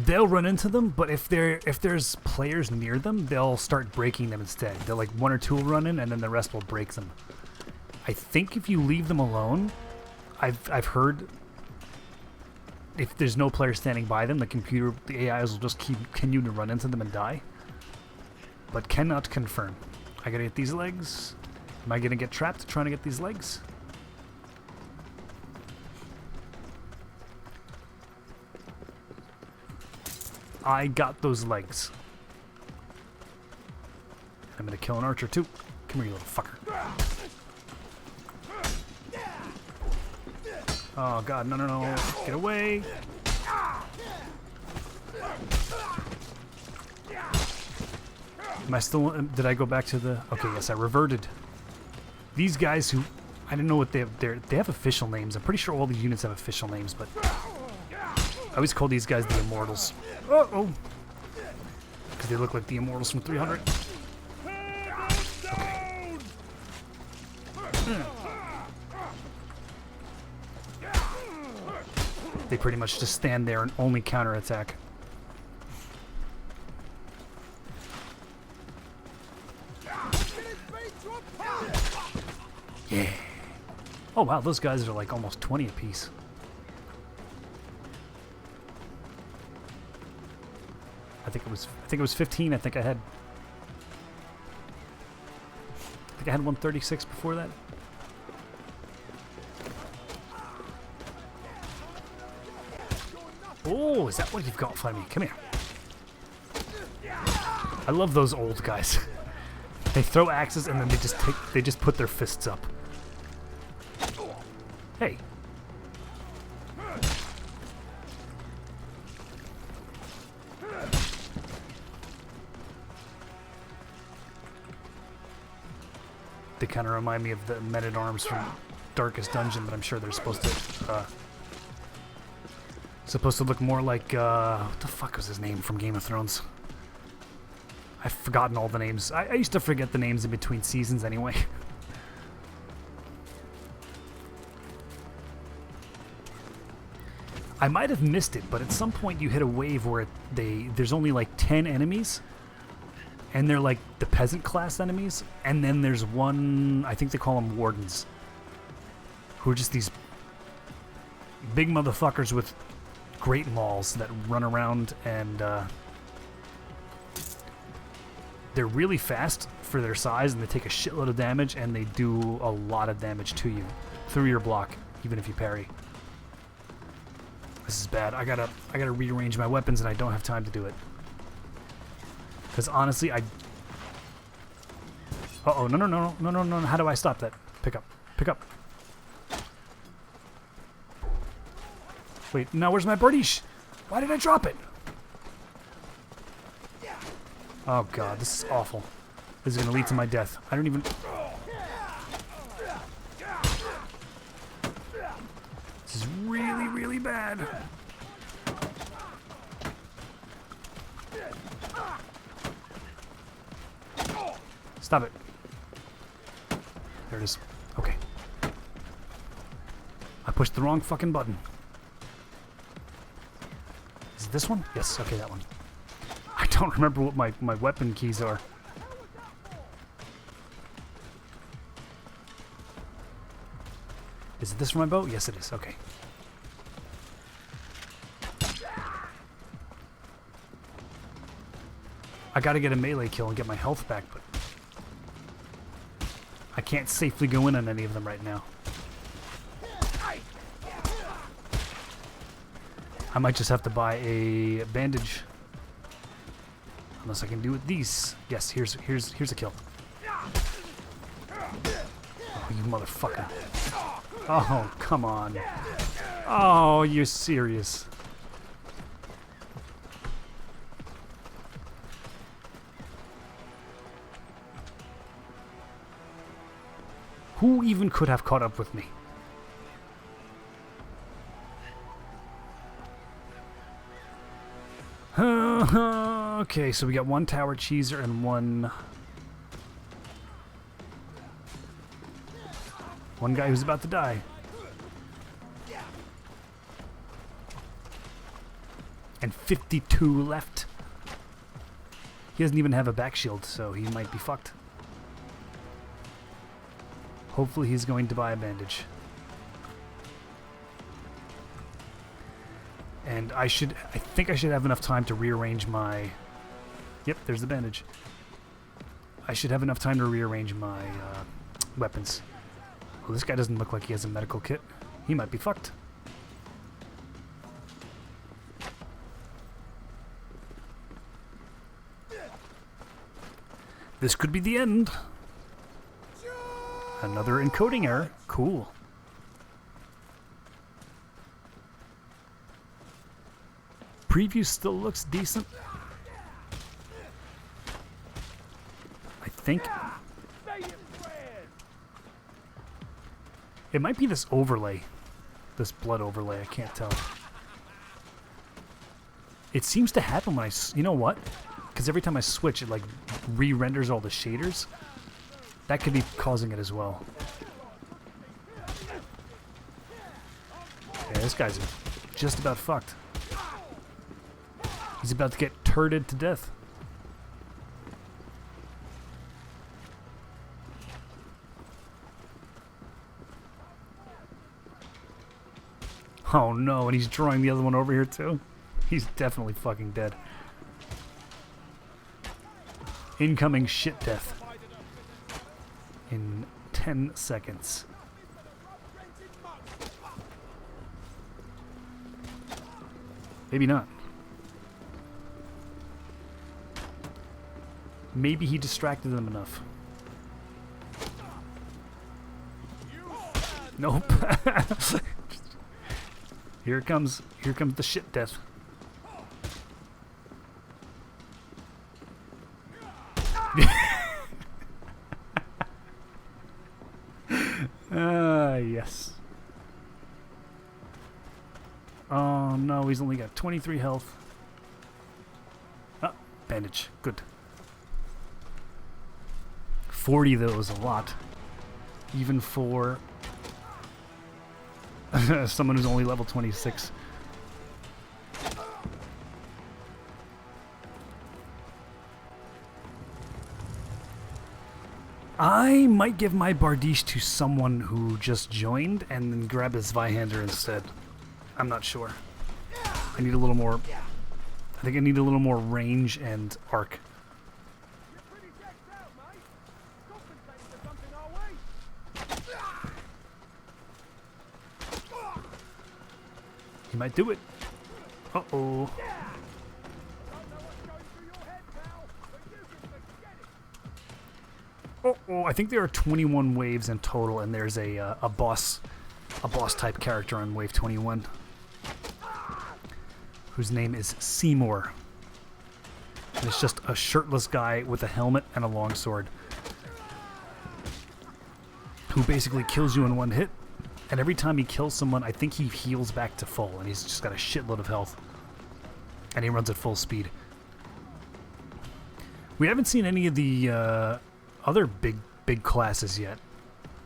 they'll run into them, but if there's players near them, they'll start breaking them instead. They'll like 1 or 2 will run in, and then the rest will break them. I think if you leave them alone, I've heard if there's no player standing by them, the AIs will just continue to run into them and die. But cannot confirm. I gotta get these legs. Am I gonna get trapped trying to get these legs? I got those legs. I'm gonna kill an archer too. Come here, you little fucker. Oh god, no, no, no. Get away. Am I still... Did I go back to the... Okay, yes, I reverted. These guys who... I don't know what they have... They have official names. I'm pretty sure all these units have official names, but... I always call these guys the Immortals. Uh-oh! Because they look like the Immortals from 300. Okay. They pretty much just stand there and only counterattack. Yeah. Oh wow, those guys are like almost 20 apiece. I think it was 15. I think I had. think I had 136 before that. Oh, is that what you've got for me? Come here. I love those old guys. They throw axes and then they just put their fists up. Hey. They kind of remind me of the men-at-arms from Darkest Dungeon, but I'm sure they're supposed to look more like what the fuck was his name from Game of Thrones? I've forgotten all the names. I used to forget the names in between seasons anyway. I might have missed it, but at some point you hit a wave where there's only like 10 enemies, and they're like the peasant class enemies, and then there's one, I think they call them wardens, who are just these big motherfuckers with great mauls that run around, and they're really fast for their size, and they take a shitload of damage, and they do a lot of damage to you through your block, even if you parry. This is bad. I gotta rearrange my weapons, and I don't have time to do it. Because honestly, uh-oh, no. How do I stop that? Pick up. Wait, now where's my bardiche? Why did I drop it? Oh god, this is awful. This is gonna lead to my death. I don't even... This is really, really bad. Stop it. There it is. Okay. I pushed the wrong fucking button. Is it this one? Yes, okay, that one. I don't remember what my weapon keys are. Is it this for my bow? Yes, it is. Okay. I gotta get a melee kill and get my health back, but I can't safely go in on any of them right now. I might just have to buy a bandage. Unless I can do with these. Yes, here's a kill. Oh, you motherfucker. Oh, come on. Oh, you're serious. Who even could have caught up with me? Okay, so we got one tower cheeser and one guy who's about to die. And 52 left. He doesn't even have a back shield, so he might be fucked. Hopefully he's going to buy a bandage. And I think I should have enough time to rearrange my... Yep, there's the bandage. I should have enough time to rearrange my weapons. Well, this guy doesn't look like he has a medical kit. He might be fucked. This could be the end. Another encoding error. Cool. Preview still looks decent. I think. It might be this overlay. This blood overlay, I can't tell. It seems to happen when you know what? Because every time I switch, it like re-renders all the shaders. That could be causing it as well. Yeah, this guy's just about fucked. He's about to get turded to death. Oh no, and he's drawing the other one over here too. He's definitely fucking dead. Incoming shit death. in 10 seconds. Maybe not. Maybe he distracted them enough. Nope. Here comes the shit death. Yes. Oh no, he's only got 23 health. Ah, bandage. Good. 40 though is a lot. Even for someone who's only level 26. I might give my Bardiche to someone who just joined and then grab his Zweihander instead. I'm not sure. I need a little more. I think I need a little more range and arc. He might do it. Uh-oh. Oh, I think there are 21 waves in total, and there's a boss type character on wave 21, whose name is Seymour. And it's just a shirtless guy with a helmet and a longsword, who basically kills you in one hit. And every time he kills someone, I think he heals back to full, and he's just got a shitload of health. And he runs at full speed. We haven't seen any of the other big classes yet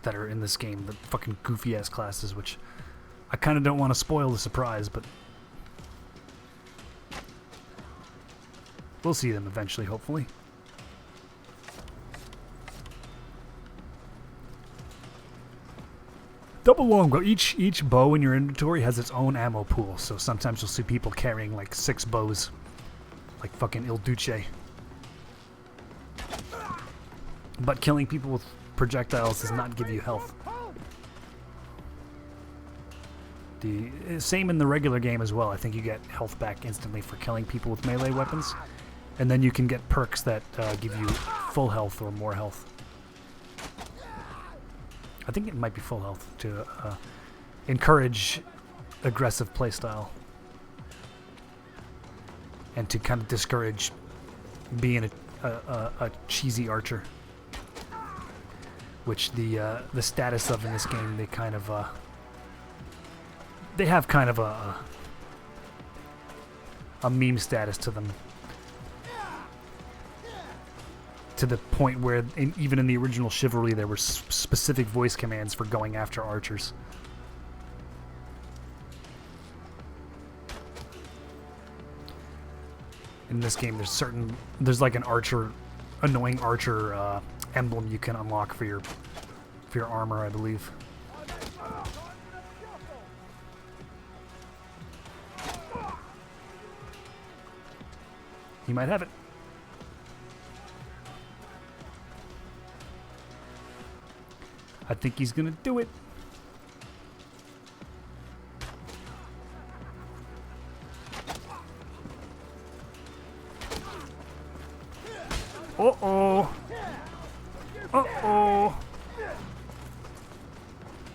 that are in this game, the fucking goofy ass classes, which I kind of don't want to spoil the surprise, but we'll see them eventually, hopefully. Double longbow. Each bow in your inventory has its own ammo pool, so sometimes you'll see people carrying like 6 bows, like fucking Il Duce. But killing people with projectiles does not give you health. The same in the regular game as well. I think you get health back instantly for killing people with melee weapons, and then you can get perks that give you full health or more health. I think it might be full health to encourage aggressive playstyle and to kind of discourage being a cheesy archer, which the status of in this game, they kind of they have kind of a meme status to them, to the point where even in the original Chivalry there were specific voice commands for going after archers. In this game there's like an annoying archer emblem you can unlock for your armor, I believe. He might have it. I think he's gonna do it. Uh-oh. Uh-oh.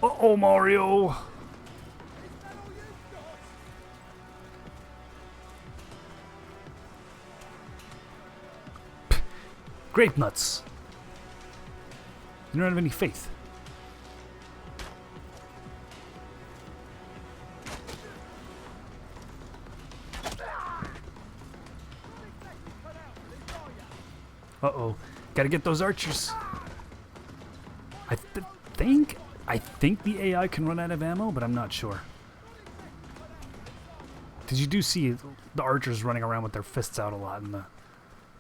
Uh-oh, Mario. Grape nuts. You don't have any faith. Uh-oh. Gotta get those archers. I think the AI can run out of ammo, but I'm not sure. Did you do see the archers running around with their fists out a lot, and the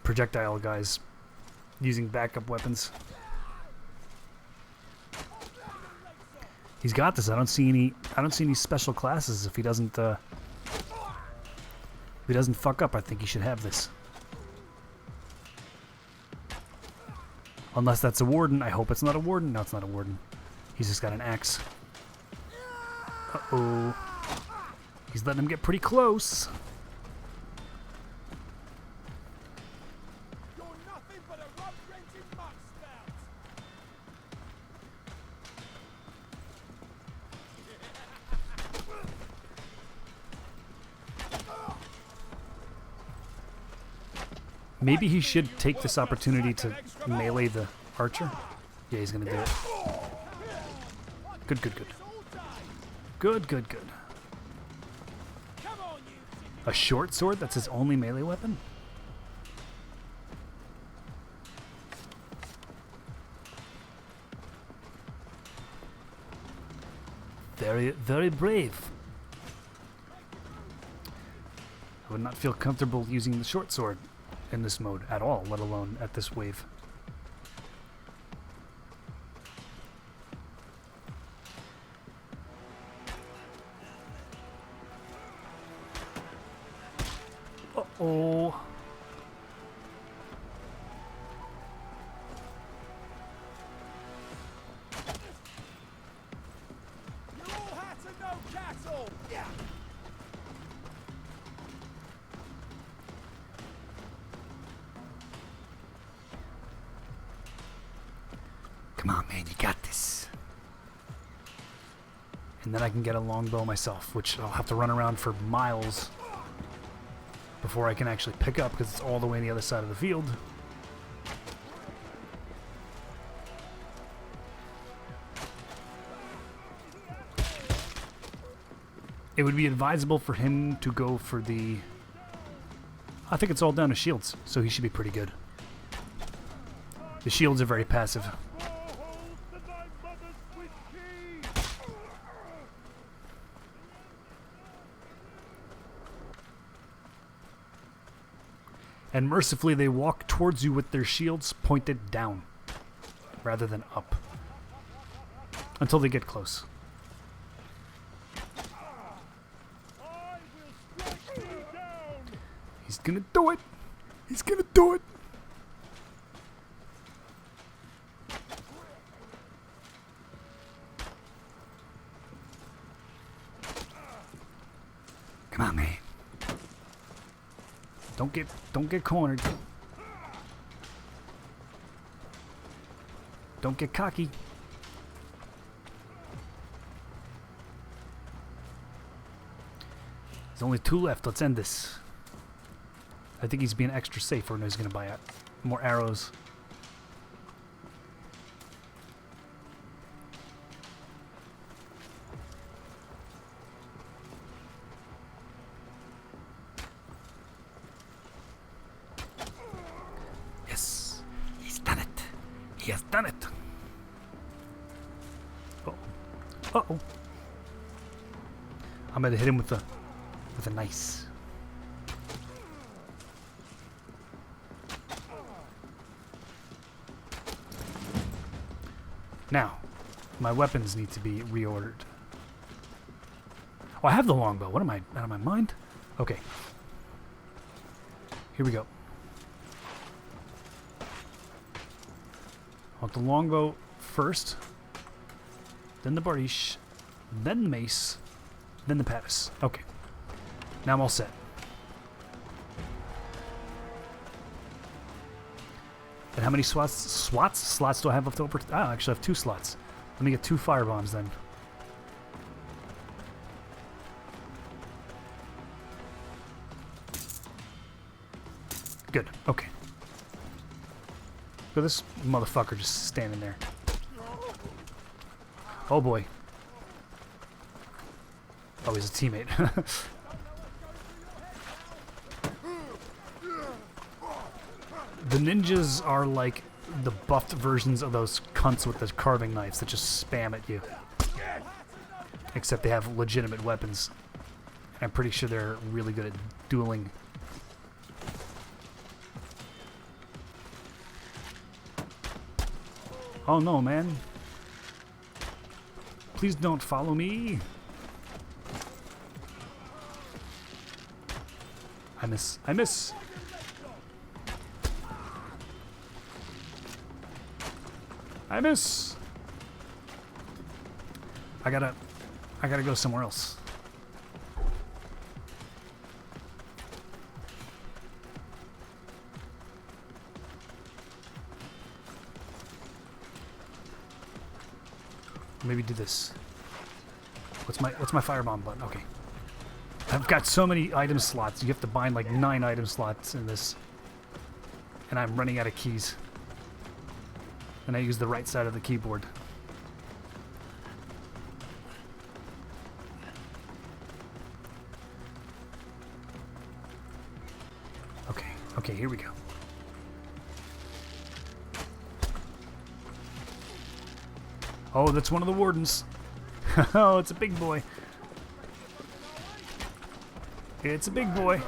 projectile guys using backup weapons? He's got this. I don't see any special classes if he doesn't fuck up. I think he should have this. Unless that's a warden. I hope it's not a warden. No, it's not a warden. He's just got an axe. Uh-oh. He's letting him get pretty close. You're nothing but a rub-rented muck spout. Maybe he should take this opportunity to melee the archer. Yeah, he's gonna do it. Good, good, good. Good, good, good. A short sword? That's his only melee weapon? Very, very brave. I would not feel comfortable using the short sword in this mode at all, let alone at this wave. Uh-oh. You're all hat and no cattle. Yeah. Come on, man, you got this. And then I can get a longbow myself, which I'll have to run around for miles before I can actually pick up because it's all the way on the other side of the field. It would be advisable for him to go for the... I think it's all down to shields, so he should be pretty good. The shields are very passive. And mercifully, they walk towards you with their shields pointed down, rather than up, until they get close. He's gonna do it! He's gonna do it! Come on, man. Don't get cornered. Don't get cocky. There's only 2 left. Let's end this. I think he's being extra safe, or no, he's gonna buy out more arrows. He has done it. Uh-oh. Uh-oh. I'm gonna hit him with a nice. Now, my weapons need to be reordered. Oh, I have the longbow. What am I, out of my mind? Okay. Here we go. I want the longbow first, then the barish, then the mace, then the pavis. Okay. Now I'm all set. And how many slots do I have left over? Ah, actually I have 2 slots. Let me get 2 firebombs then. Good. Okay. Look at this motherfucker just standing there. Oh boy. Oh, he's a teammate. The ninjas are like the buffed versions of those cunts with the carving knives that just spam at you. Except they have legitimate weapons. I'm pretty sure they're really good at dueling. Oh no, man. Please don't follow me. I miss. I miss. I miss. I gotta go somewhere else. Maybe do this. What's my firebomb button? Okay. I've got so many item slots. You have to bind like 9 item slots in this. And I'm running out of keys. And I use the right side of the keyboard. Okay, here we go. Oh, that's one of the wardens. Oh, it's a big boy. It's a big boy.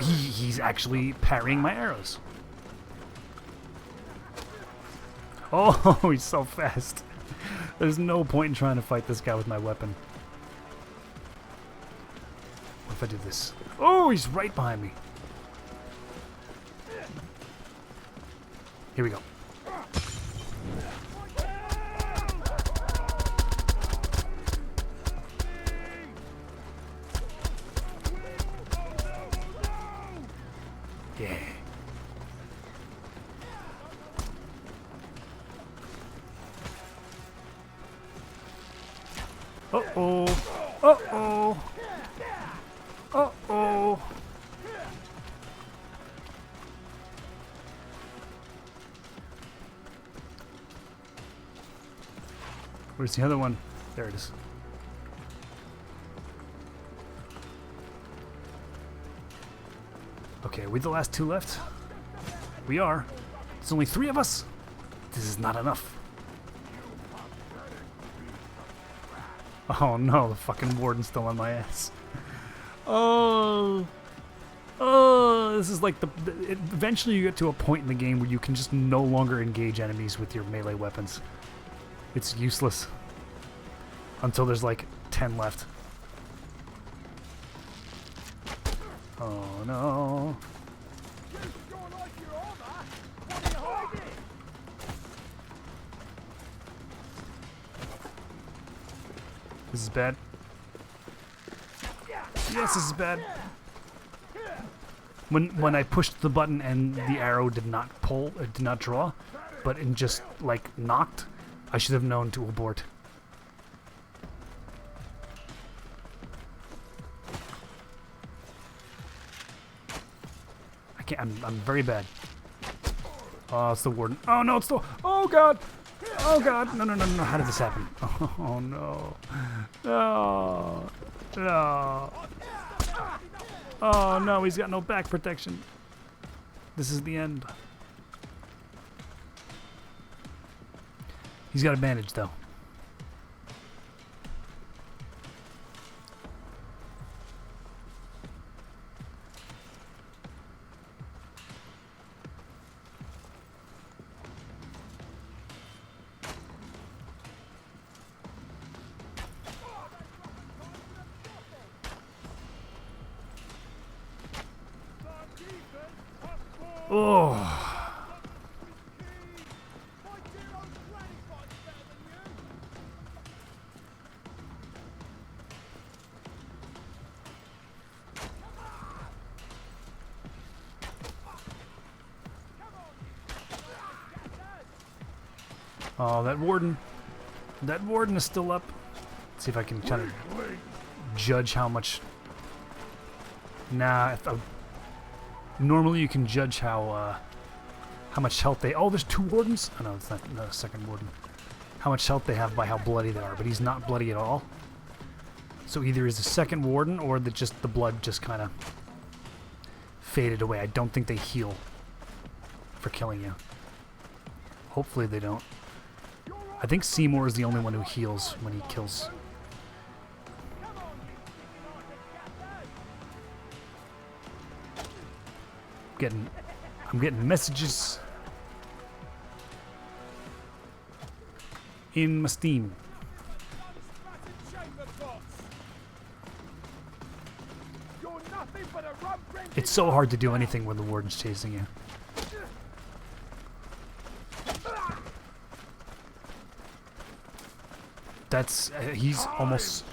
He's actually parrying my arrows. Oh, he's so fast. There's no point in trying to fight this guy with my weapon. What if I do this? Oh, he's right behind me. Here we go. Yeah. Uh-oh. Uh-oh. Uh-oh. Where's the other one? There it is. Okay, are we the last 2 left? We are. There's only 3 of us. This is not enough. Oh no, the fucking warden's still on my ass. Oh. Oh, this is like eventually you get to a point in the game where you can just no longer engage enemies with your melee weapons. It's useless. Until there's like 10 left. Oh no. This is bad. Yes, this is bad. When I pushed the button and the arrow did not pull, it did not draw, but it just like knocked, I should have known to abort. I can't. I'm very bad. Oh, it's the warden. Oh no, it's the. Oh god. Oh god. No, no, no, no. How did this happen? Oh no. No. No. Oh no, he's got no back protection. This is the end. He's got a bandage though. Oh. Oh, that warden. That warden is still up. Let's see if I can kind of judge how much. Nah, normally you can judge how much health they. Oh, there's 2 wardens. Oh no, it's not a second warden. How much health they have by how bloody they are, but he's not bloody at all. So either he's the second warden or the blood just kind of faded away. I don't think they heal for killing you. Hopefully they don't. I think Seymour is the only one who heals when he kills. I'm getting messages in my Steam. It's so hard to do anything when the warden's chasing you. That's he's almost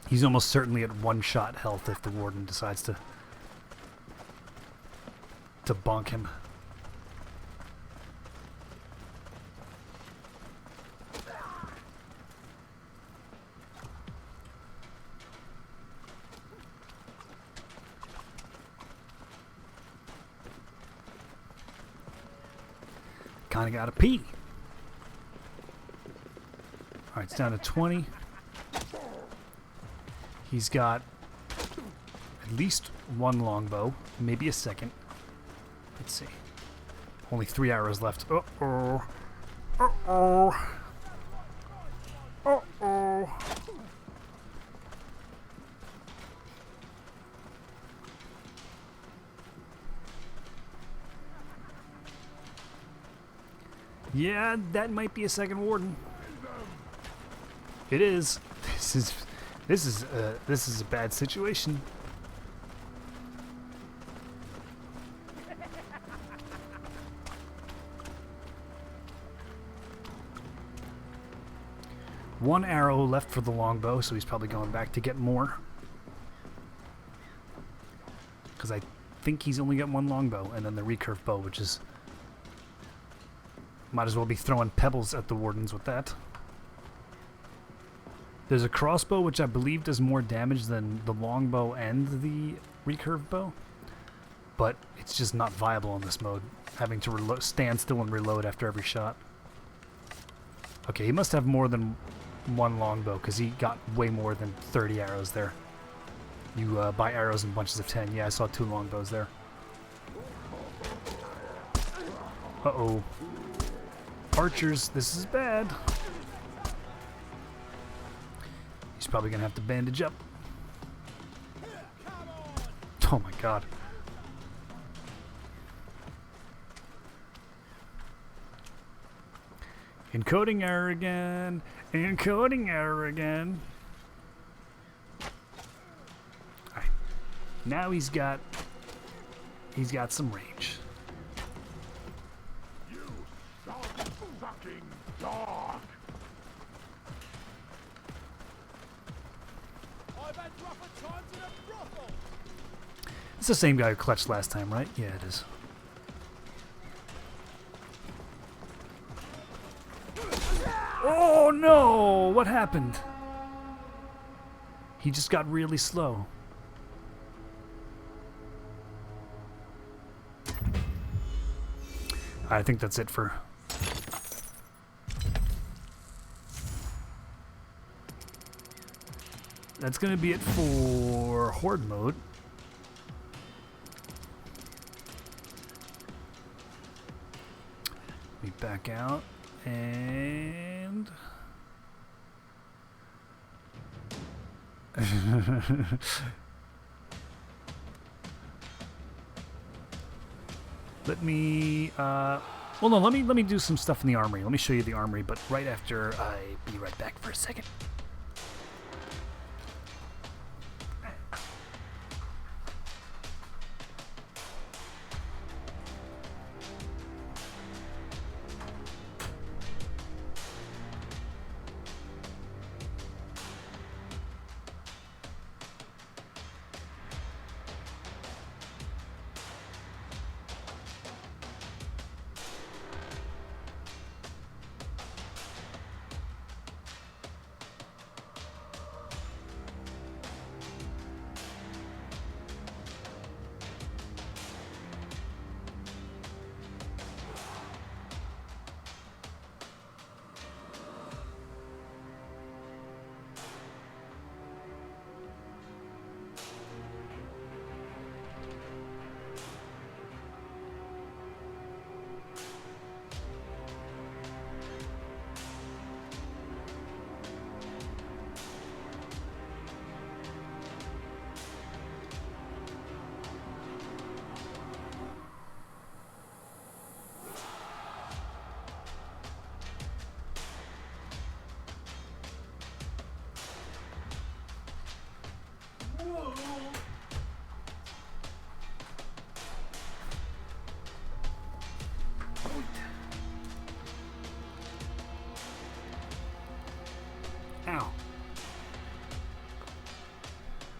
he's almost certainly at one-shot health if the warden decides to bonk him. Kinda gotta pee. Alright, it's down to 20. He's got at least one longbow, maybe a second. Let's see. Only 3 arrows left. Uh-oh. Uh-oh. Uh-oh. Yeah, that might be a second warden. It is. This is a bad situation. One arrow left for the longbow, so he's probably going back to get more. Because I think he's only got one longbow, and then the recurve bow, which is... Might as well be throwing pebbles at the wardens with that. There's a crossbow, which I believe does more damage than the longbow and the recurve bow. But it's just not viable in this mode, having to stand still and reload after every shot. Okay, he must have more than one longbow, because he got way more than 30 arrows there. You buy arrows in bunches of 10. Yeah, I saw 2 longbows there. Uh-oh. Archers, this is bad. He's probably gonna have to bandage up. Oh my god. Encoding error again. Encoding error again. Alright. Now he's got some range. Dog. I've had rougher times in a brothel. It's the same guy who clutched last time, right? Yeah, it is. Oh no! What happened? He just got really slow. I think that's it for... That's gonna be it for Horde mode. We back out and... Let me, well no, let me do some stuff in the armory. Let me show you the armory, but right after I be right back for a second.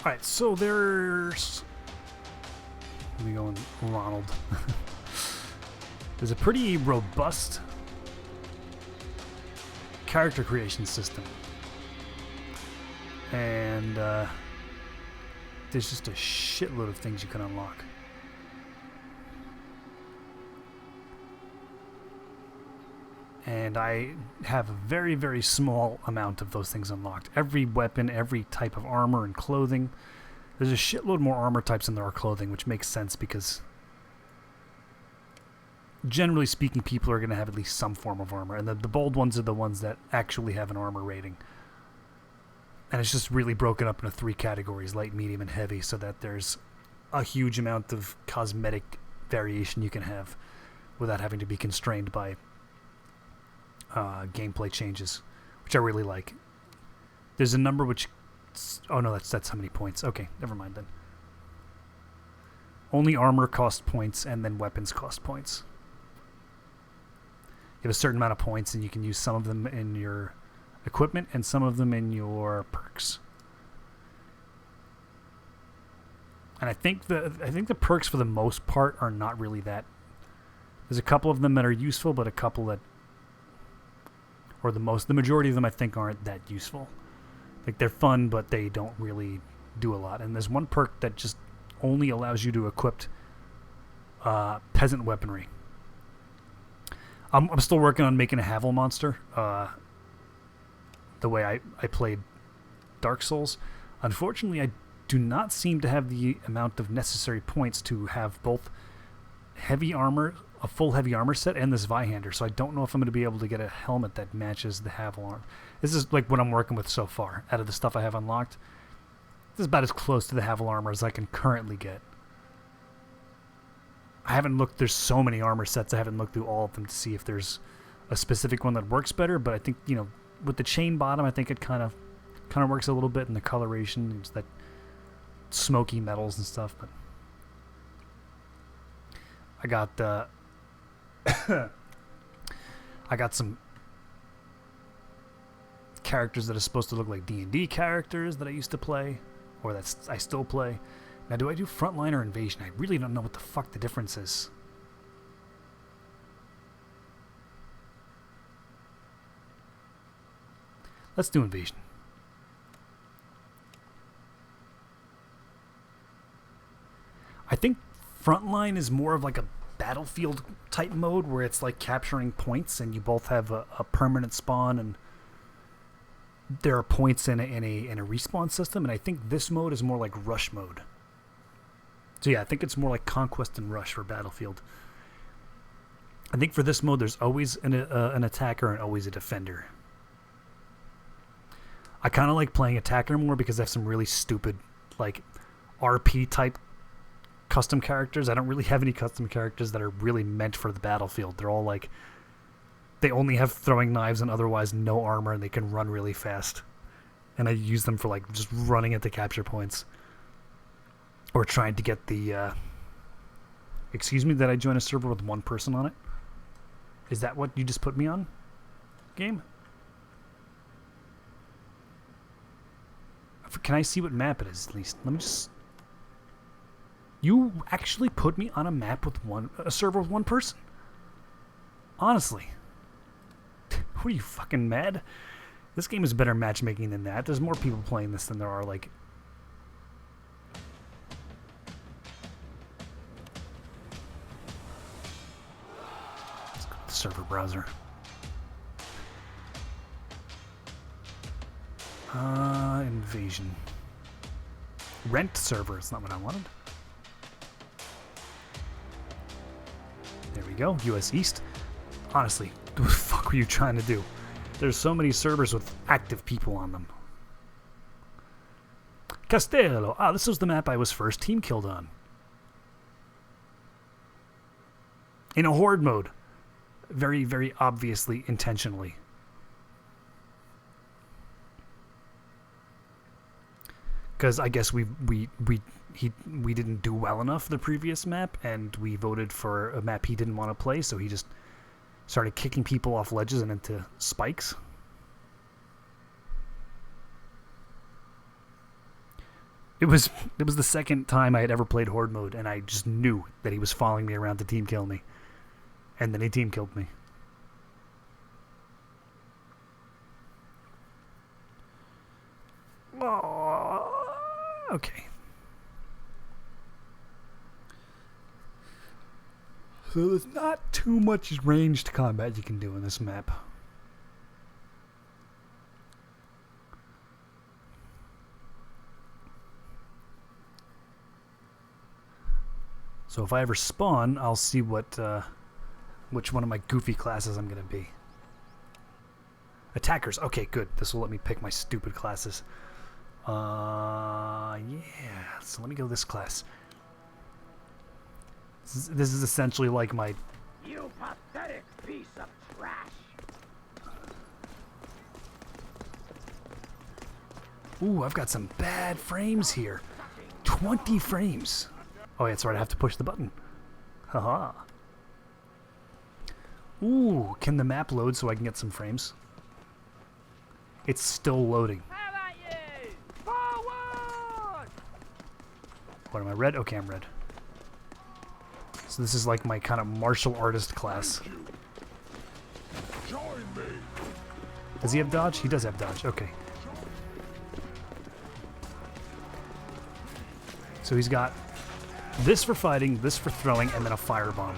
Alright, so there's... Let me go on Ronald. There's a pretty robust character creation system. And there's just a shitload of things you can unlock. And I have a very, very small amount of those things unlocked. Every weapon, every type of armor and clothing. There's a shitload more armor types than there are clothing, which makes sense because generally speaking, people are going to have at least some form of armor. And the bold ones are the ones that actually have an armor rating. And it's just really broken up into 3 categories, light, medium, and heavy, so that there's a huge amount of cosmetic variation you can have without having to be constrained by gameplay changes, which I really like. There's a number which... Oh no, that's how many points. Okay, never mind then. Only armor costs points, and then weapons cost points. You have a certain amount of points, and you can use some of them in your equipment and some of them in your perks. And I think the perks for the most part are not really that. There's a couple of them that are useful, but a couple that, or the majority of them I think aren't that useful. Like they're fun, but they don't really do a lot. And there's one perk that just only allows you to equip peasant weaponry. I'm still working on making a Havel monster. The way I played Dark Souls. Unfortunately, I do not seem to have the amount of necessary points to have both heavy armor, a full heavy armor set, and this Zweihander. So I don't know if I'm going to be able to get a helmet that matches the Havel armor. This is like what I'm working with so far. Out of the stuff I have unlocked, this is about as close to the Havel armor as I can currently get. I haven't looked. There's so many armor sets. I haven't looked through all of them to see if there's a specific one that works better. But I think, you know, with the chain bottom, I think it kind of works a little bit in the coloration. It's that smoky metals and stuff. But I got I got some characters that are supposed to look like D&D characters that I used to play, or that I still play. Now, do I do frontline or invasion? I really don't know what the fuck the difference is. Let's do invasion. I think frontline is more of like a battlefield type mode where it's like capturing points and you both have a permanent spawn and there are points in a respawn system. And I think this mode is more like rush mode. So yeah, I think it's more like Conquest and Rush for Battlefield. I think for this mode, there's always an attacker and always a defender. I kind of like playing attacker more because I have some really stupid, like, RP-type custom characters. I don't really have any custom characters that are really meant for the battlefield. They're all like, they only have throwing knives and otherwise no armor, and they can run really fast. And I use them for, like, just running at the capture points. Or trying to get the, excuse me, that I join a server with one person on it? Is that what you just put me on? Game? Can I see what map it is, at least? Let me just... You actually put me on a map with a server with one person? Honestly. What are you, fucking mad? This game is better matchmaking than that. There's more people playing this than there are, like... Server browser. Invasion. Rent server. It's not what I wanted. There we go. US East. Honestly, what the fuck were you trying to do? There's so many servers with active people on them. Castello. Ah, this was the map I was first team killed on. In a horde mode. Very, very obviously, intentionally. Because I guess we didn't do well enough the previous map, and we voted for a map he didn't want to play, so he just started kicking people off ledges and into spikes. It was the second time I had ever played Horde mode, and I just knew that he was following me around to team kill me. And then he team killed me. Oh, okay. So there's not too much ranged combat you can do in this map. So if I ever spawn, I'll see what which one of my goofy classes I'm going to be. Attackers. Okay, good. This will let me pick my stupid classes. Yeah. So let me go this class. This is essentially like my... You pathetic piece of trash! Ooh, I've got some bad frames here. 20 frames. Oh, yeah, that's right. I have to push the button. Haha. Ooh, can the map load so I can get some frames? It's still loading. How about you? Forward! What am I, red? Okay, I'm red. So this is like my kind of martial artist class. Join me! Does he have dodge? He does have dodge. Okay. So he's got this for fighting, this for throwing, and then a firebomb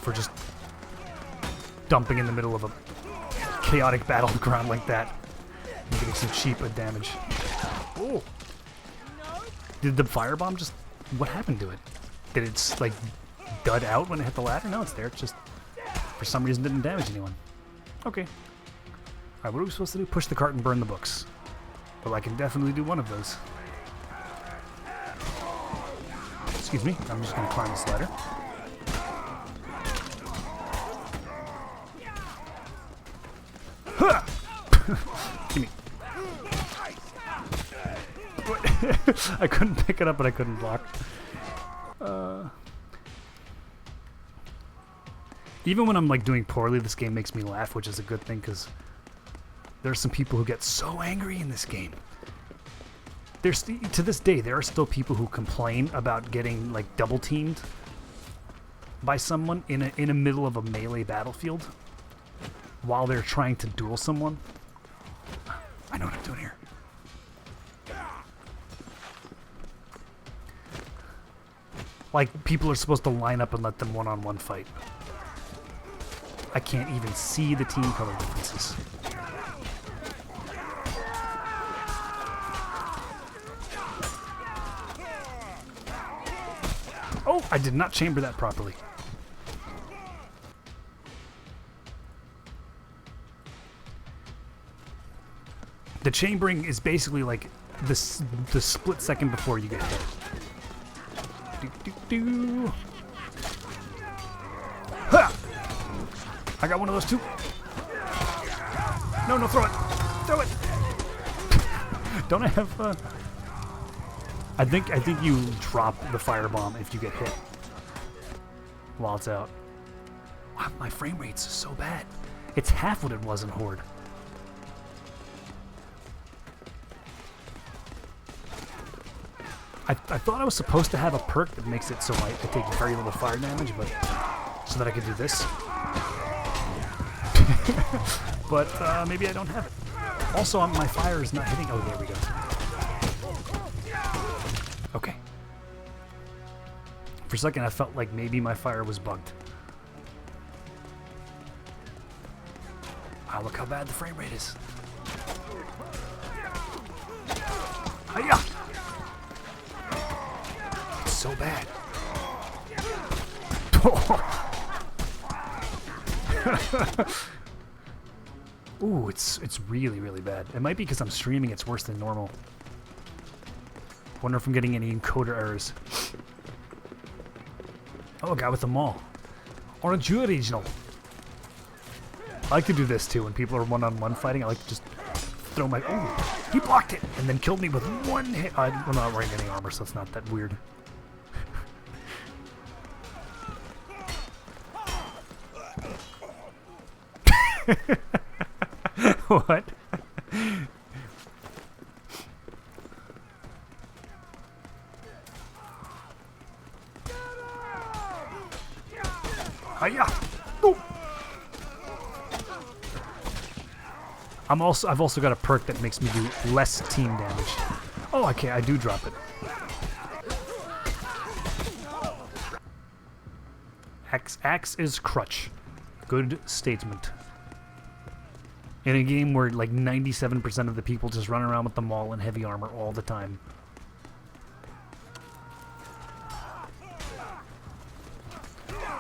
for just dumping in the middle of a chaotic battleground like that and getting some cheap damage. Oh! Did the firebomb just... What happened to it? Did it, like, dud out when it hit the ladder? No, it's there. It just, for some reason, didn't damage anyone. Okay. Alright, what are we supposed to do? Push the cart and burn the books. Well, I can definitely do one of those. Excuse me. I'm just going to climb this ladder. Gimme. I couldn't pick it up, but I couldn't block. Even when I'm like doing poorly, this game makes me laugh, which is a good thing because there are some people who get so angry in this game. There's to this day there are still people who complain about getting like double teamed by someone in a middle of a melee battlefield while they're trying to duel someone. I know what I'm doing here. Like, people are supposed to line up and let them one-on-one fight. I can't even see the team color differences. Oh, I did not chamber that properly. The chambering is basically like the split second before you get hit. Ha! I got one of those too. No, throw it. Throw it. Don't I have I think you drop the firebomb if you get hit while it's out. Wow, my frame rate's so bad. It's half what it was in Horde. I thought I was supposed to have a perk that makes it so I take very little fire damage, but so that I could do this. But maybe I don't have it. Also, my fire is not hitting. Oh, there we go. Okay. For a second, I felt like maybe my fire was bugged. Wow, look how bad the frame rate is. Hiya! So bad. Ooh, it's really, really bad. It might be because I'm streaming, it's worse than normal. Wonder if I'm getting any encoder errors. Oh, a guy with a maul. Orange original. I like to do this too when people are one-on-one fighting. I like to just throw my... Oh, he blocked it and then killed me with one hit. I'm not wearing any armor, so it's not that weird. What? Hiya! No! I've also got a perk that makes me do less team damage. Oh, okay, I do drop it. Axe is crutch. Good statement. In a game where like 97% of the people just run around with the maul and heavy armor all the time.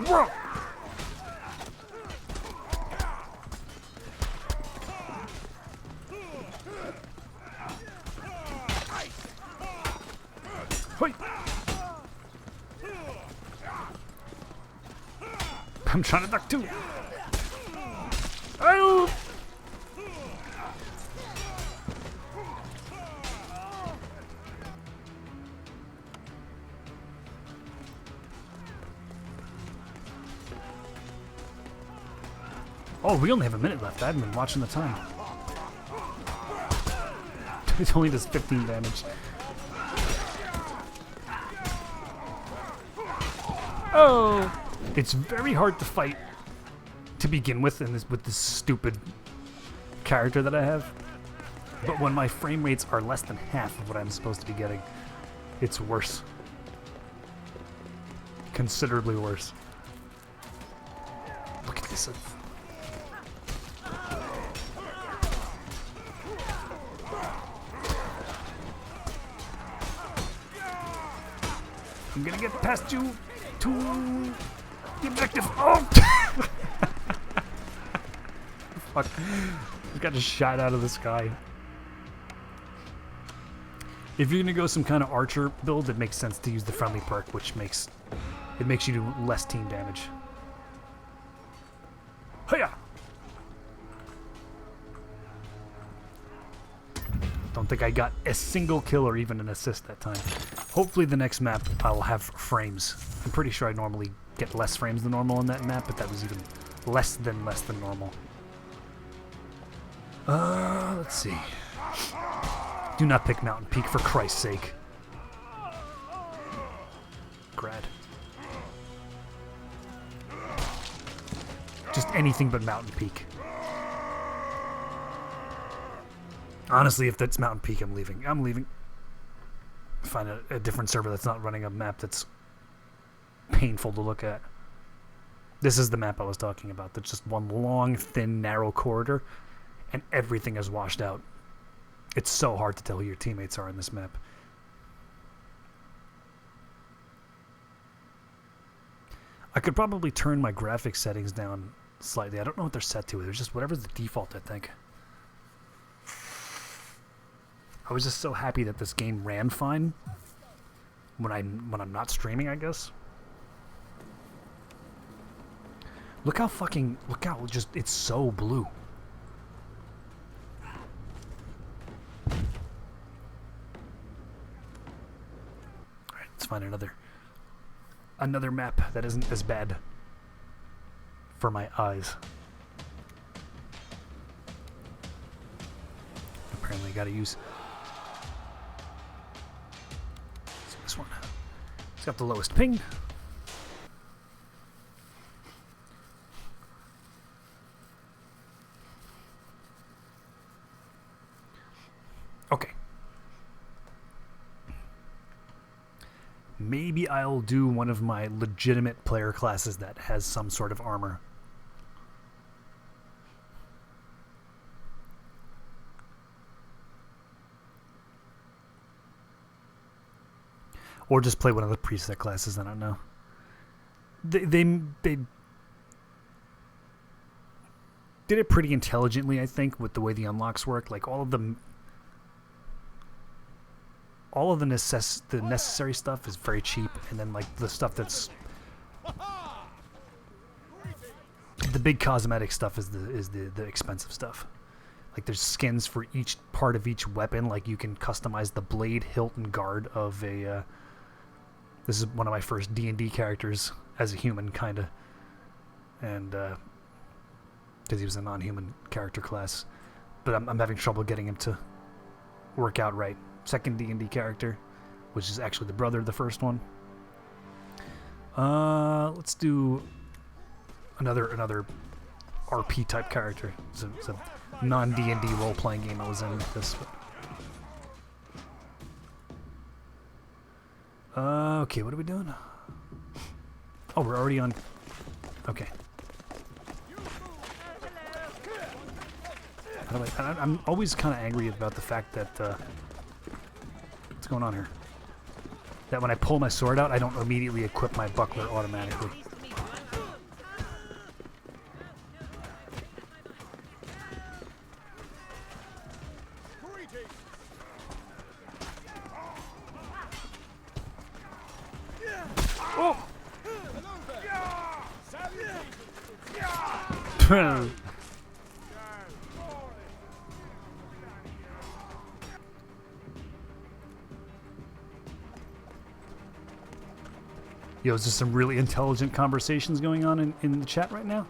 Whoa! Hoi! I'm trying to duck too. Oh! Oh, we only have a minute left. I haven't been watching the time. It only does 15 damage. Oh! It's very hard to fight to begin with with this stupid character that I have. But when my frame rates are less than half of what I'm supposed to be getting, it's worse. Considerably worse. Look at this. I'm gonna get past you to the objective. Oh! Fuck. I got just shot out of the sky. If you're gonna go some kind of archer build, it makes sense to use the friendly perk, which makes you do less team damage. Hiya! Don't think I got a single kill or even an assist that time. Hopefully the next map I'll have frames. I'm pretty sure I normally get less frames than normal on that map, but that was even less than normal. Let's see. Do not pick Mountain Peak for Christ's sake. Grad. Just anything but Mountain Peak. Honestly, if that's Mountain Peak, I'm leaving. I'm leaving. Find a different server that's not running a map that's painful to look at. This is the map I was talking about. That's just one long, thin, narrow corridor, and everything is washed out. It's so hard to tell who your teammates are in this map. I could probably turn my graphics settings down slightly. I don't know what they're set to. They're just whatever's the default, I think. I was just so happy that this game ran fine when I'm not streaming, I guess. Look how just it's so blue. Alright, let's find another map that isn't as bad for my eyes. Apparently I gotta use this one. It's got the lowest ping. Okay. Maybe I'll do one of my legitimate player classes that has some sort of armor. Or just play one of the preset classes, I don't know. They did it pretty intelligently, I think, with the way the unlocks work. Like all of the necessary stuff is very cheap, and then like the stuff that's the big cosmetic stuff is the expensive stuff. Like there's skins for each part of each weapon. Like you can customize the blade, hilt, and guard of a. This is one of my first D&D characters as a human, kind of, and because he was a non-human character class, but I'm having trouble getting him to work out right. Second D&D character, which is actually the brother of the first one. Let's do another RP type character. It's a non D&D role playing game I was in with this. Okay, what are we doing? Oh, we're already on. Okay. How do I'm always kind of angry about the fact that what's going on here? That when I pull my sword out, I don't immediately equip my buckler automatically. Oh! Yo, is there some really intelligent conversations going on in the chat right now?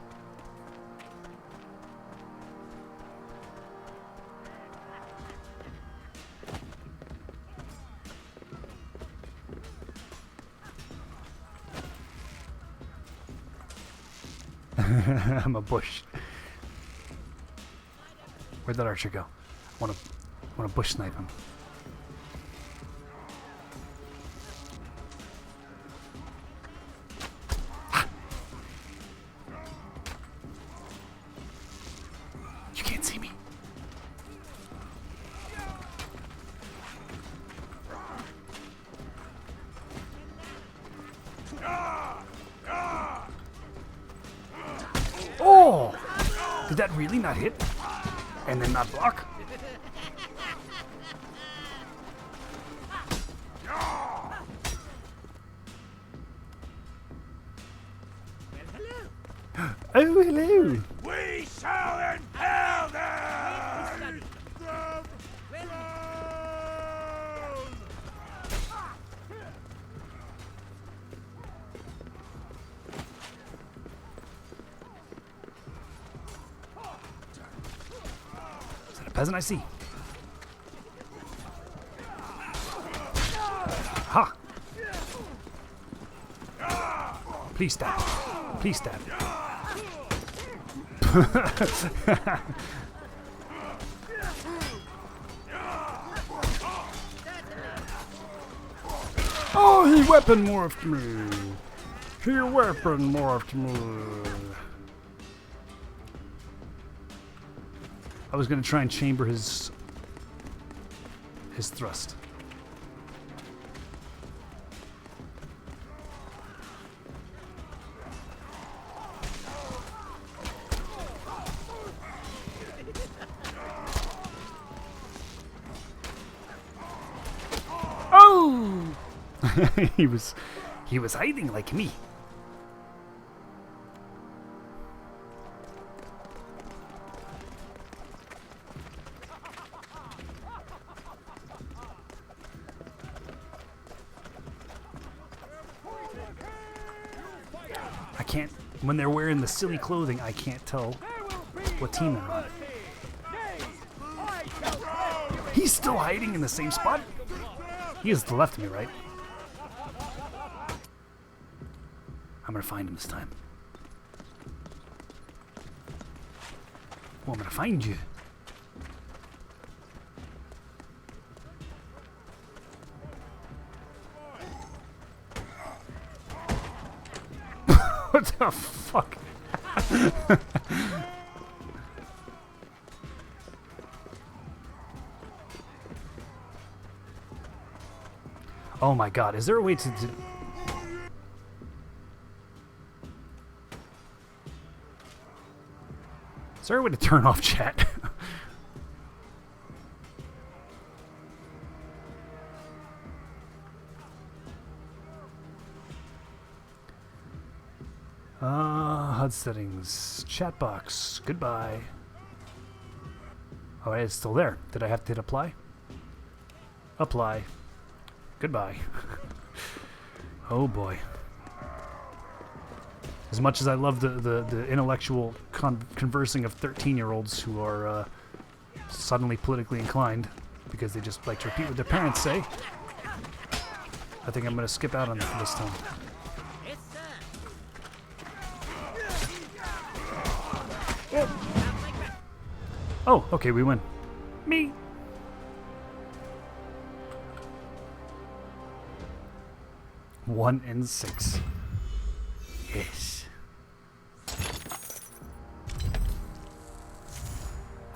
I'm a bush. Where'd that archer go? I wanna bush snipe him. You can't see me. Oh! Did that really not hit? And then not block? Oh, hello! We shall impale them! Is that a peasant I see? Ha! Please stab. Please stab. Oh, he weapon morphed me. He weapon morphed me. I was gonna try and chamber his thrust. Oh! he was hiding like me. I can't, when they're wearing the silly clothing, I can't tell what team they're on. He's still hiding in the same spot? He is to the left of me, right? I'm gonna find him this time. Oh, I'm gonna find you. What the fuck? Oh my god, is there a way to... Is there a way to turn off chat? HUD settings. Chat box. Goodbye. Oh, it's still there. Did I have to hit apply? Apply. Goodbye. Oh boy. As much as I love the intellectual conversing of 13-year-olds who are suddenly politically inclined because they just like to repeat what their parents say, I think I'm going to skip out on that this time. Oh, okay, we win. Me. One and 6. Yes.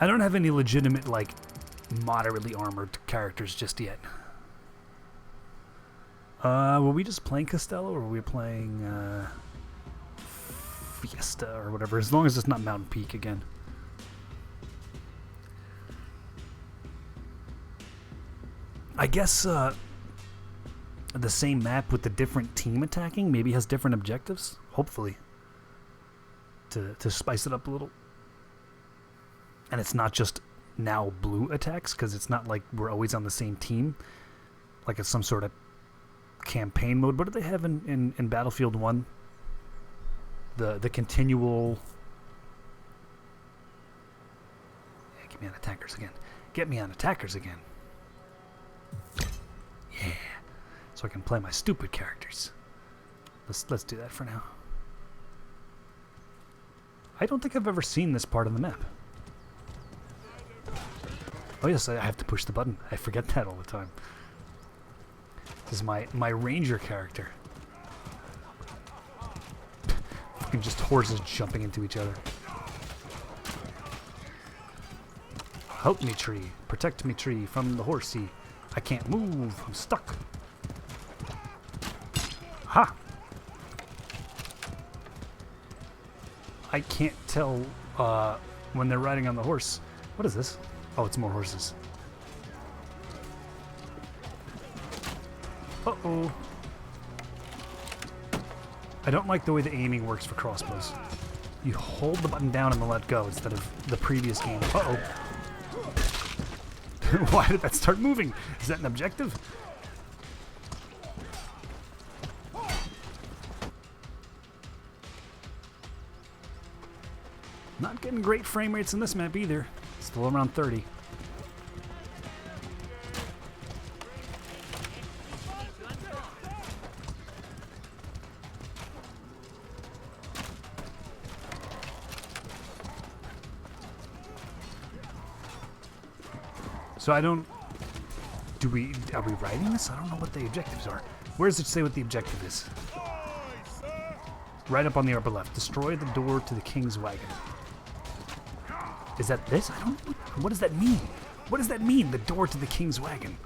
I don't have any legitimate, like, moderately armored characters just yet. Were we just playing Costello, or were we playing, Fiesta, or whatever? As long as it's not Mountain Peak again. I guess, the same map with the different team attacking maybe has different objectives? Hopefully. To spice it up a little. And it's not just now blue attacks, because it's not like we're always on the same team. Like it's some sort of campaign mode. What do they have in Battlefield 1? The continual... Yeah, get me on attackers again. Get me on attackers again. Yeah. So I can play my stupid characters. Let's do that for now. I don't think I've ever seen this part of the map. Oh yes, I have to push the button. I forget that all the time. This is my ranger character. Fucking just horses jumping into each other. Help me, tree. Protect me, tree, from the horsey. I can't move. I'm stuck. Ha! I can't tell when they're riding on the horse. What is this? Oh, it's more horses. Uh-oh. I don't like the way the aiming works for crossbows. You hold the button down and then let go instead of the previous game. Uh-oh. Why did that start moving? Is that an objective? Not getting great frame rates in this map either. Still around 30. So I don't... Are we writing this? I don't know what the objectives are. Where does it say what the objective is? Right up on the upper left. Destroy the door to the king's wagon. Is that this? I don't... What does that mean? What does that mean, the door to the king's wagon?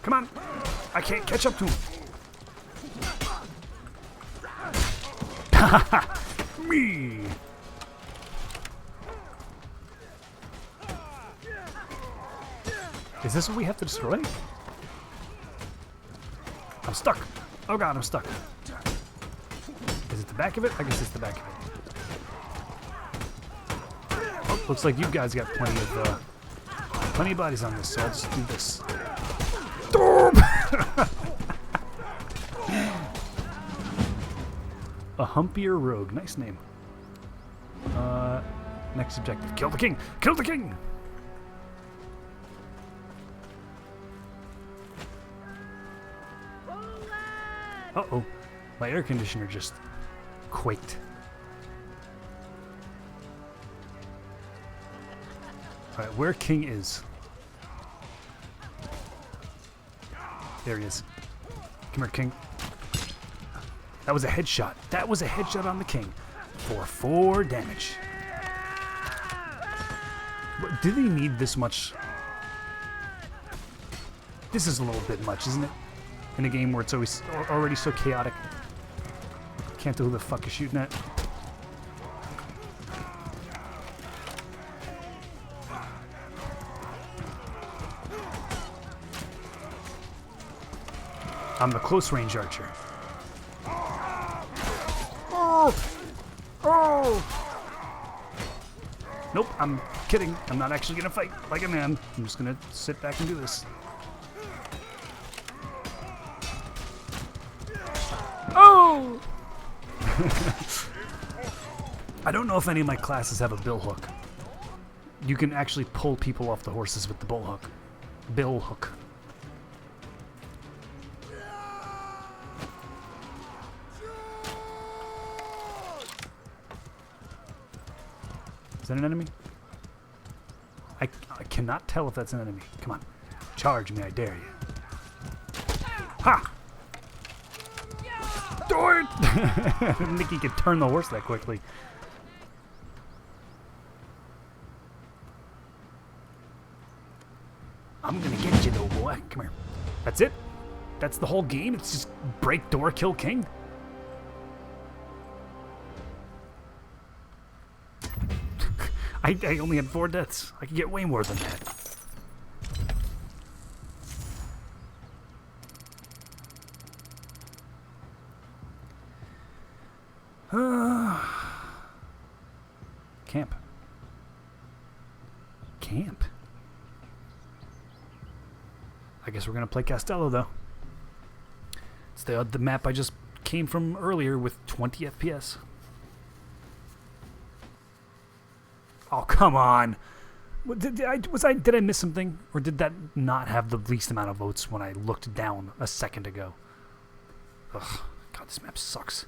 Come on! I can't catch up to him! Me! Is this what we have to destroy? I'm stuck. Oh god, I'm stuck. Is it the back of it? I guess it's the back of it. Oh, looks like you guys got plenty of bodies on this, so I'll just do this. A humpier rogue. Nice name. Next objective. Kill the king! Kill the king! Uh-oh. My air conditioner just quaked. Alright, where king is. There he is. Come here, king. That was a headshot. That was a headshot on the king. For 4 damage. But do they need this much? This is a little bit much, isn't it? In a game where it's always already so chaotic. Can't tell who the fuck is shooting at. I'm the close range archer. Oh! Oh! Nope, I'm kidding. I'm not actually gonna fight like a man. I'm just gonna sit back and do this. Oh! I don't know if any of my classes have a bill hook. You can actually pull people off the horses with the bull hook. Bill hook. Is that an enemy? I cannot tell if that's an enemy. Come on. Charge me, I dare you. Ha! Do it! I didn't think he could turn the horse that quickly. I'm gonna get you, though, boy. Come here. That's it? That's the whole game? It's just break door, kill king? I only had 4 deaths. I could get way more than that. Camp. Camp? I guess we're gonna play Castello, though. It's the map I just came from earlier with 20 FPS. Oh, come on. Did I miss something? Or did that not have the least amount of votes when I looked down a second ago? Ugh. God, this map sucks.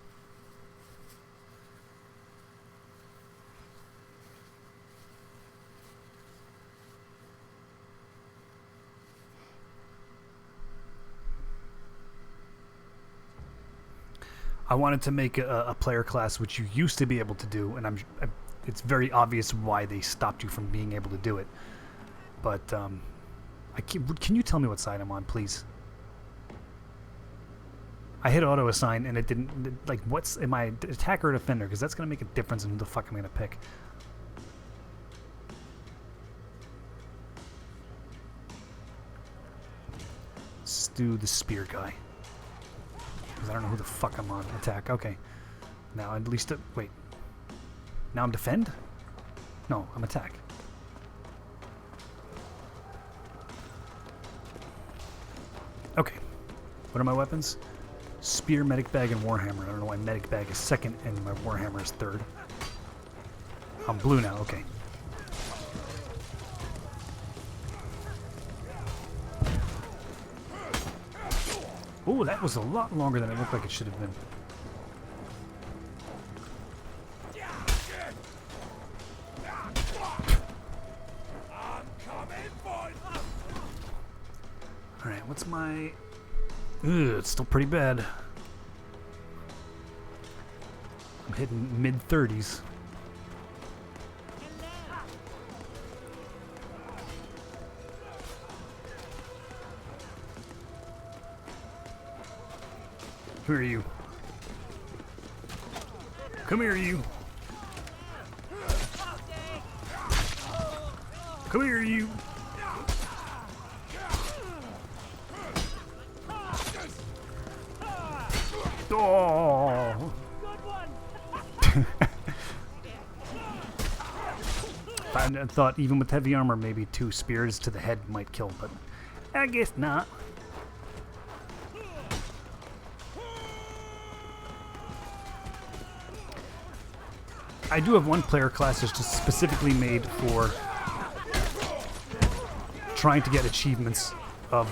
I wanted to make a player class, which you used to be able to do, and it's very obvious why they stopped you from being able to do it. But can you tell me what side I'm on, please? I hit auto assign and it didn't. Like, am I attacker or defender? Because that's gonna make a difference in who the fuck I'm gonna pick. Let's do the spear guy. Because I don't know who the fuck I'm on. Attack. Okay. Now at least wait. Now I'm defend? No, I'm attack. Okay. What are my weapons? Spear, medic bag, and warhammer. I don't know why medic bag is second and my warhammer is third. I'm blue now. Okay. Ooh, that was a lot longer than it looked like it should have been. Alright, what's my... Ugh, it's still pretty bad. I'm hitting mid-30s. Who are you? Come here, you. Come here, you. Oh. I thought even with heavy armor, maybe 2 spears to the head might kill, but I guess not. I do have one player class that's just specifically made for trying to get achievements of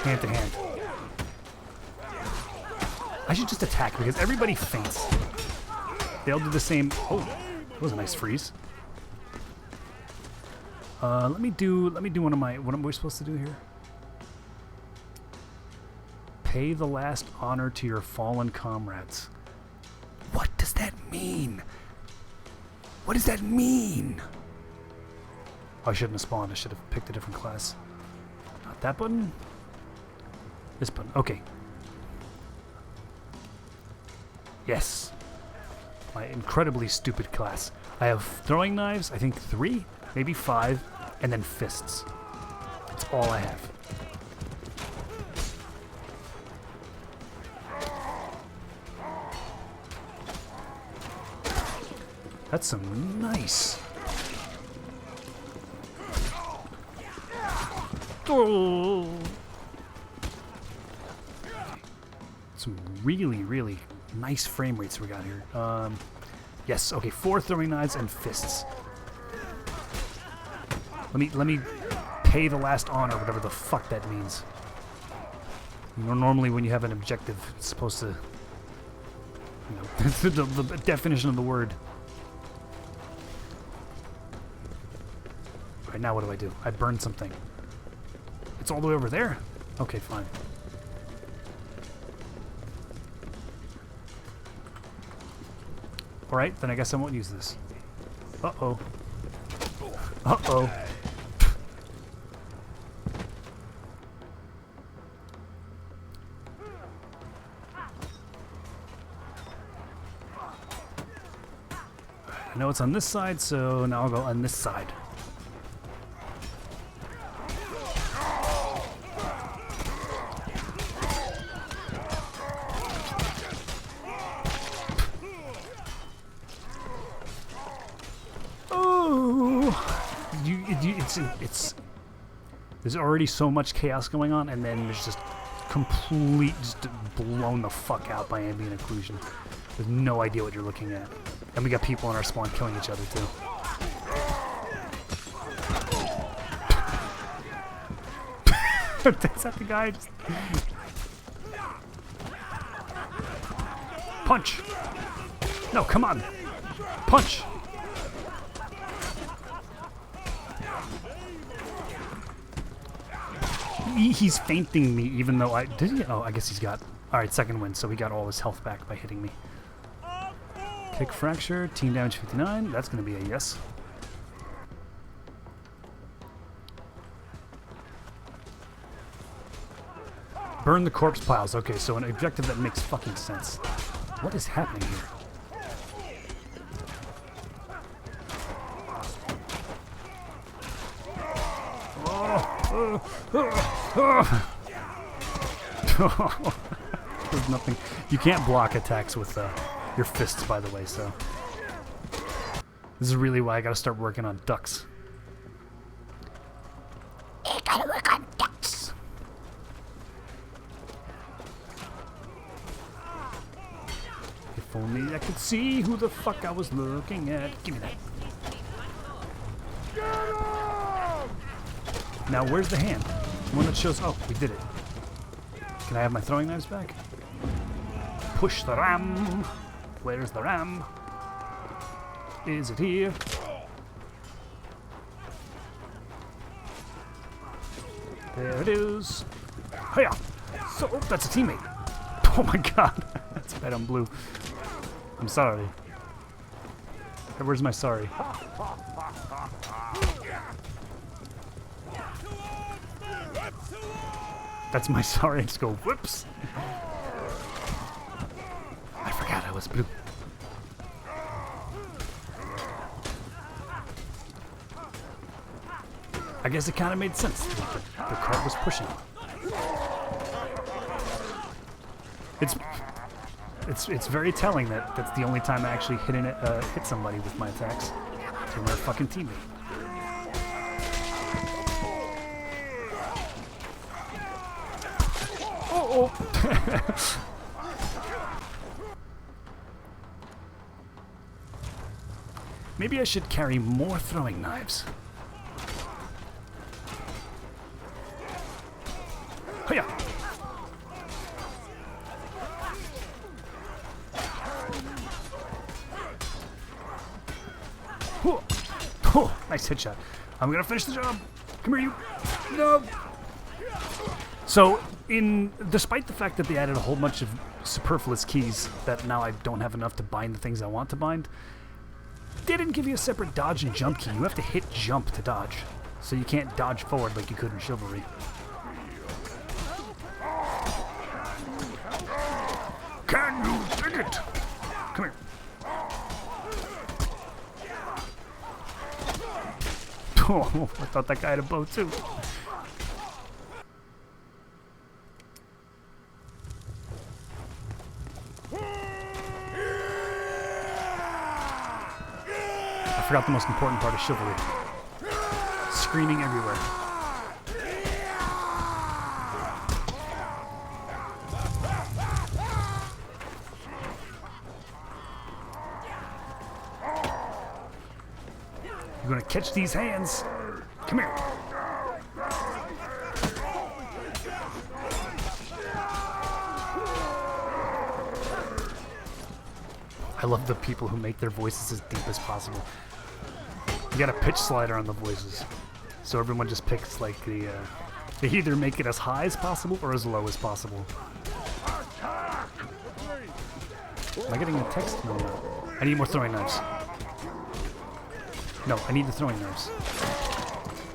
hand-to-hand. I should just attack because everybody faints. They all do the same. Oh, that was a nice freeze. Let me do one of my. What am we supposed to do here? Pay the last honor to your fallen comrades. What does that mean? What does that mean? Oh, I shouldn't have spawned. I should have picked a different class. Not that button. This button. Okay. Yes. My incredibly stupid class. I have throwing knives, I think 3, maybe 5, and then fists. That's all I have. That's some nice. Oh. Some really, really nice frame rates we got here. Yes, okay, 4 throwing knives and fists. Let me pay the last honor, whatever the fuck that means. You know, normally when you have an objective, it's supposed to, you know, the definition of the word. All right, now what do? I burned something. It's all the way over there? Okay, fine. All right, then I guess I won't use this. Uh-oh. Uh-oh. I know it's on this side, so now I'll go on this side. It's there's already so much chaos going on, and then there's just just blown the fuck out by ambient occlusion. There's no idea what you're looking at, and we got people in our spawn killing each other too. Is that the guy? Punch! No, come on! Punch! He's fainting me, even though did he? Oh, I guess he's got. All right, second win, so he got all his health back by hitting me. Kick fracture, team damage 59. That's going to be a yes. Burn the corpse piles. Okay, so an objective that makes fucking sense. What is happening here? There's nothing. You can't block attacks with your fists, by the way, so. This is really why I gotta start working on ducks. I gotta work on ducks. If only I could see who the fuck I was looking at. Give me that. Now, where's the hand? The one that shows. Oh, we did it. Can I have my throwing knives back? Push the ram. Where's the ram? Is it here? There it is. Hiya! So, oh, that's a teammate. Oh my god. That's red on blue. I'm sorry. Where's my sorry? That's my sorry. I just go, whoops. I forgot I was blue. I guess it kind of made sense. The cart was pushing. It's very telling that that's the only time I actually hit somebody with my attacks. They were a fucking teammate. Oh! Maybe I should carry more throwing knives. Hiya! Oh, nice headshot. I'm gonna finish the job. Come here, you. No. So, despite the fact that they added a whole bunch of superfluous keys that now I don't have enough to bind the things I want to bind, they didn't give you a separate dodge and jump key. You have to hit jump to dodge. So you can't dodge forward like you could in Chivalry. Can you dig it? Come here. Oh, I thought that guy had a bow too. I forgot the most important part of Chivalry. Screaming everywhere. You're gonna catch these hands. Come here. I love the people who make their voices as deep as possible. You got a pitch slider on the voices, so everyone just picks like the. They either make it as high as possible or as low as possible. Am I getting a text? No, no. I need more throwing knives. No, I need the throwing knives.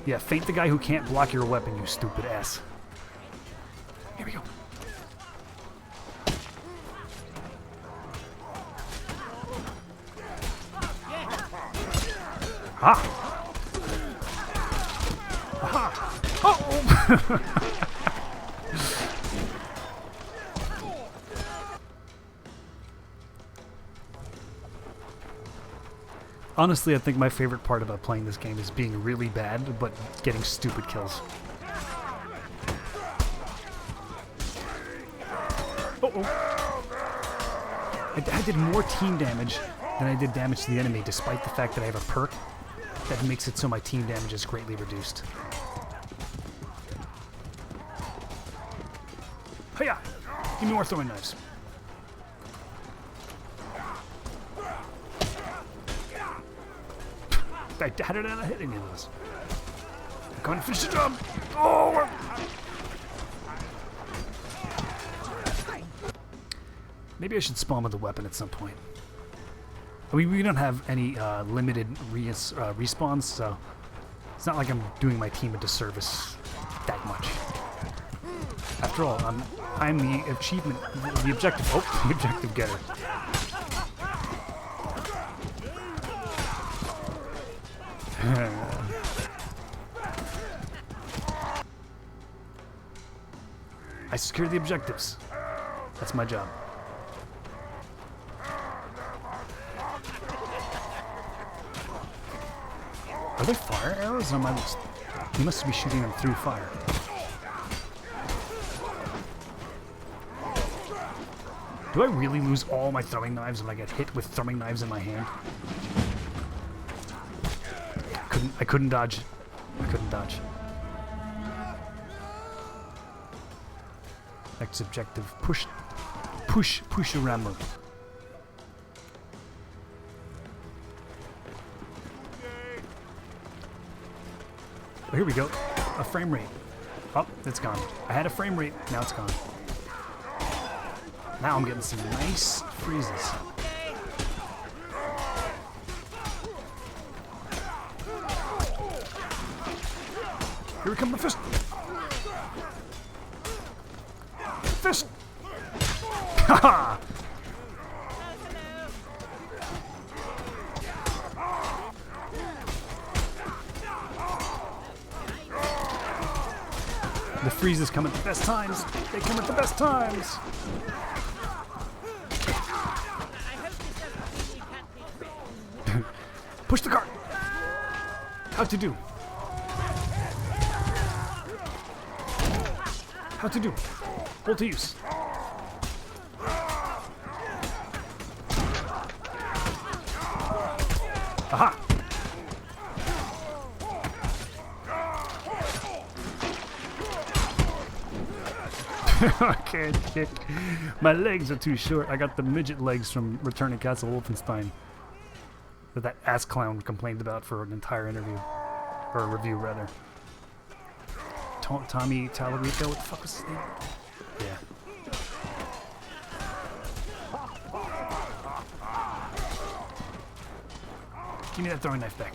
Yeah, feint the guy who can't block your weapon, you stupid ass. Here we go. Ah! Aha! Oh! Honestly, I think my favorite part about playing this game is being really bad, but getting stupid kills. I did more team damage than I did damage to the enemy, despite the fact that I have a perk that makes it so my team damage is greatly reduced. Hiya! Give me more throwing knives. How did I not hit any of those? Come on, finish the job! Oh! Maybe I should spawn with a weapon at some point. I mean, we don't have any limited respawns, so it's not like I'm doing my team a disservice that much. After all, I'm the achievement, the objective. Oh, the objective getter. I secure the objectives. That's my job. Are they fire arrows? Or am I just... You must be shooting them through fire. Do I really lose all my throwing knives when I get hit with throwing knives in my hand? I couldn't dodge. I couldn't dodge. Next objective, push a rammer. Oh, here we go. A frame rate. Oh, it's gone. I had a frame rate, now it's gone. Now I'm getting some nice freezes. Here we come, the fist! Fist! Haha! The freezes come at the best times. They come at the best times. Push the cart. How to do? How to do? Hold to use. Aha! I can't kick. My legs are too short. I got the midget legs from Return to Castle Wolfenstein that ass clown complained about for an entire interview. Or a review, rather. Tommy Tallarico, what the fuck was his name? Yeah. Give me that throwing knife back.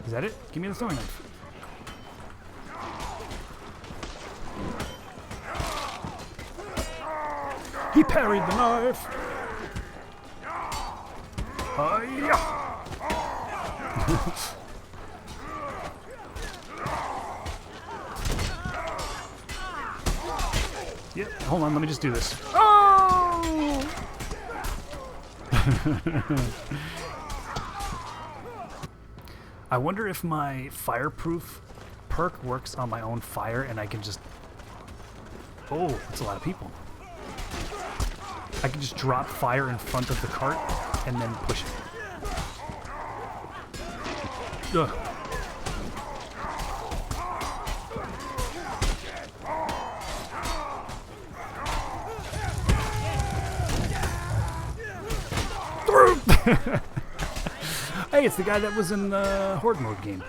Is that it? Give me the throwing knife. He parried the knife! Hi-ya! Yep, hold on, let me just do this. Oh! I wonder if my fireproof perk works on my own fire and I can just... Oh, that's a lot of people. I can just drop fire in front of the cart and then push it. Ugh. Hey, it's the guy that was in the Horde mode game.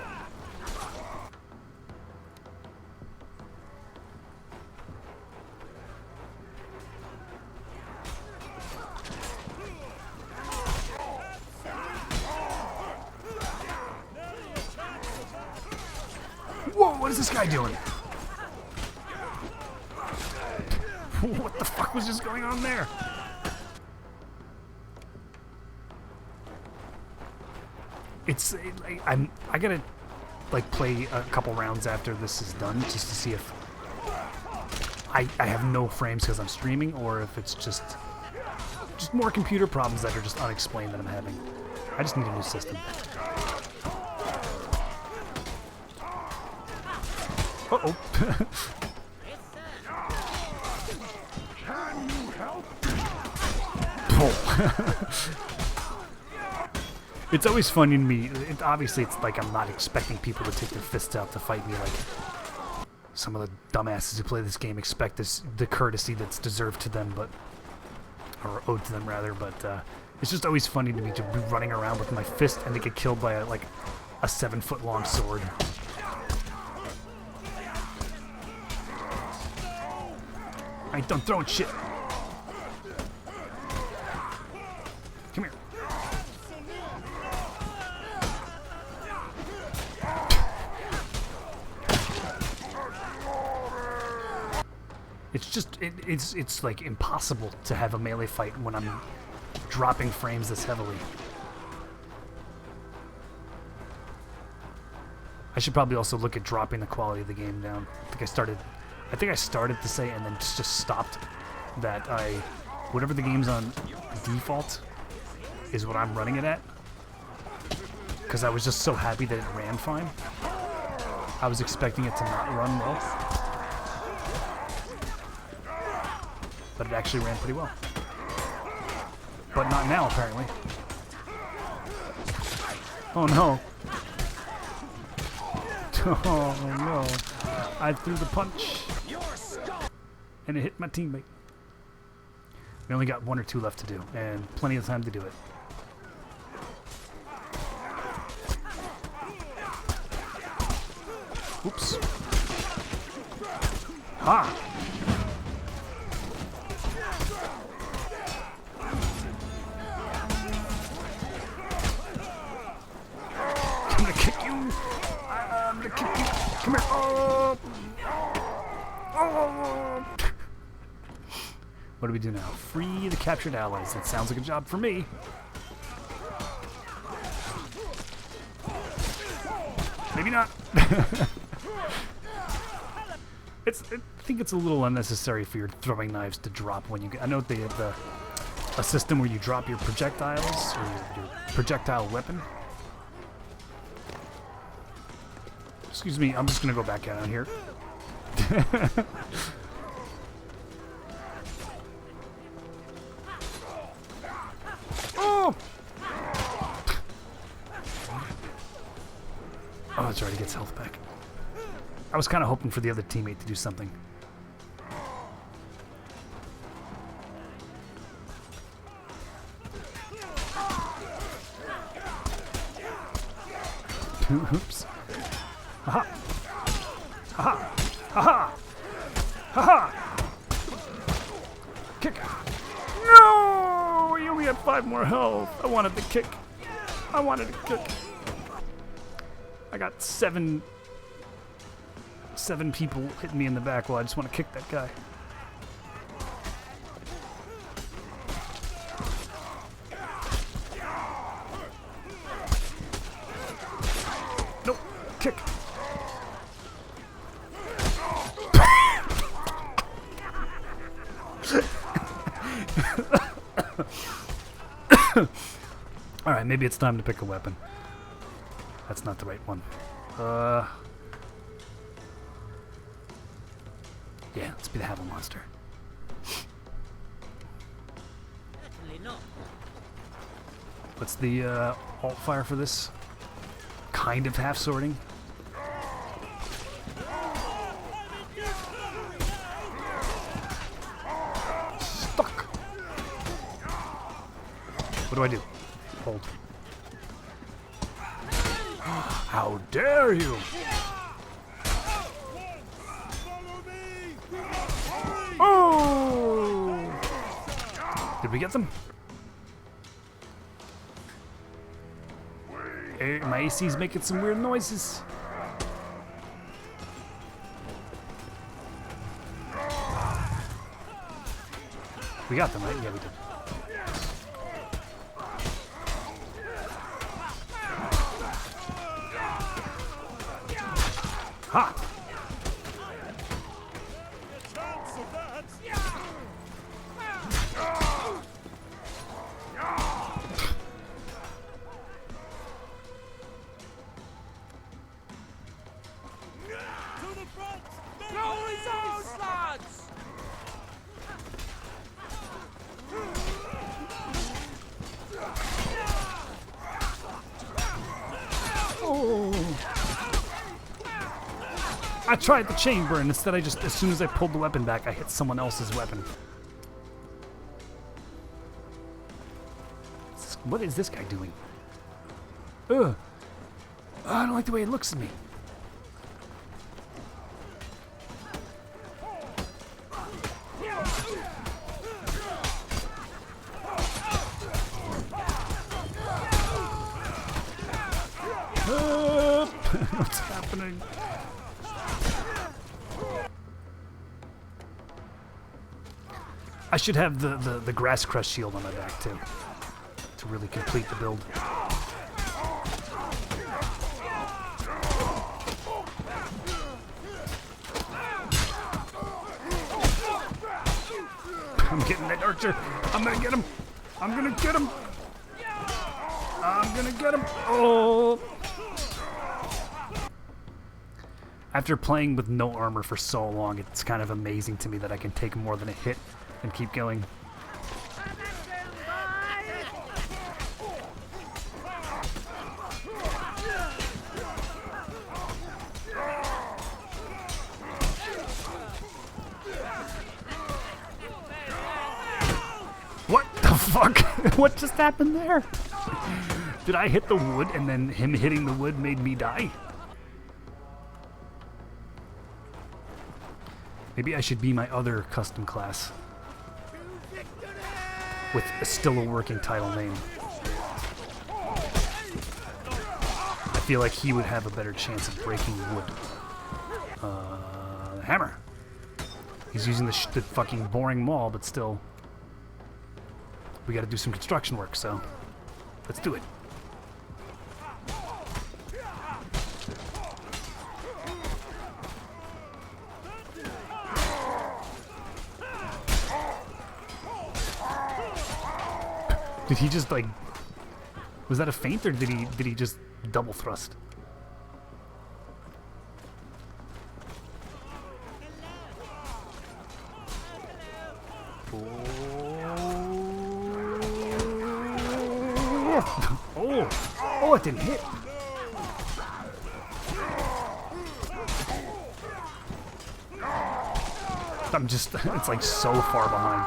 Whoa, what is this guy doing? What the fuck was just going on there? I gotta like play a couple rounds after this is done just to see if I have no frames because I'm streaming, or if it's just more computer problems that are just unexplained that I'm having. I just need a new system. Uh-oh. Can you help? Oh. It's always funny to me. Obviously, it's like I'm not expecting people to take their fists out to fight me like some of the dumbasses who play this game expect the courtesy that's deserved to them, or owed to them rather. But it's just always funny to me to be running around with my fist and to get killed by a 7-foot-long sword. I ain't done throwing shit. Come here. It's like impossible to have a melee fight when I'm dropping frames this heavily. I should probably also look at dropping the quality of the game down. I think I started to say and then just stopped that whatever the game's on default is what I'm running it at. Because I was just so happy that it ran fine. I was expecting it to not run well. But it actually ran pretty well. But not now, apparently. Oh no. Oh no. I threw the punch. And it hit my teammate. We only got 1 or 2 left to do, and plenty of time to do it. Oops. Ha! I'm gonna kick you! I'm gonna kick you! Come here! Oh! Oh! What do we do now? Free the captured allies. That sounds like a job for me. Maybe not. I think it's a little unnecessary for your throwing knives to drop when you get. I know they have a system where you drop your projectiles or your projectile weapon. Excuse me, I'm just gonna go back out here. Oh! Oh, that's right, he gets health back. I was kind of hoping for the other teammate to do something. Oops. Aha! Aha! Aha! Aha! Kick! No! He only had 5 more health. I wanted to kick. I wanted to kick. I got 7 people hitting me in the back. Well, I just want to kick that guy. Nope. Kick. Alright, maybe it's time to pick a weapon. That's not the right one. Yeah, let's be the Havel Monster. What's the alt fire for this? Kind of half sorting. Stuck. What do I do? hold. How dare you! Oh! Did we get them? My AC's making some weird noises. We got them, right? Yeah, we did. Ha! I tried the chamber, and instead I just, as soon as I pulled the weapon back, I hit someone else's weapon. What is this guy doing? Ugh. I don't like the way it looks at me. What's happening? I should have the grass crush shield on my back too, to really complete the build. I'm getting that archer. I'm gonna get him. I'm gonna get him. I'm gonna get him. Oh! After playing with no armor for so long, it's kind of amazing to me that I can take more than a hit and keep going. What the fuck? What just happened there? Did I hit the wood and then him hitting the wood made me die? Maybe I should be my other custom class with still a working title name. I feel like he would have a better chance of breaking wood. The hammer. He's using the fucking boring maul, but still. We gotta do some construction work, so let's do it. Did he just like, was that a feint or did he just double thrust? Oh, it didn't hit. I'm just, it's like so far behind.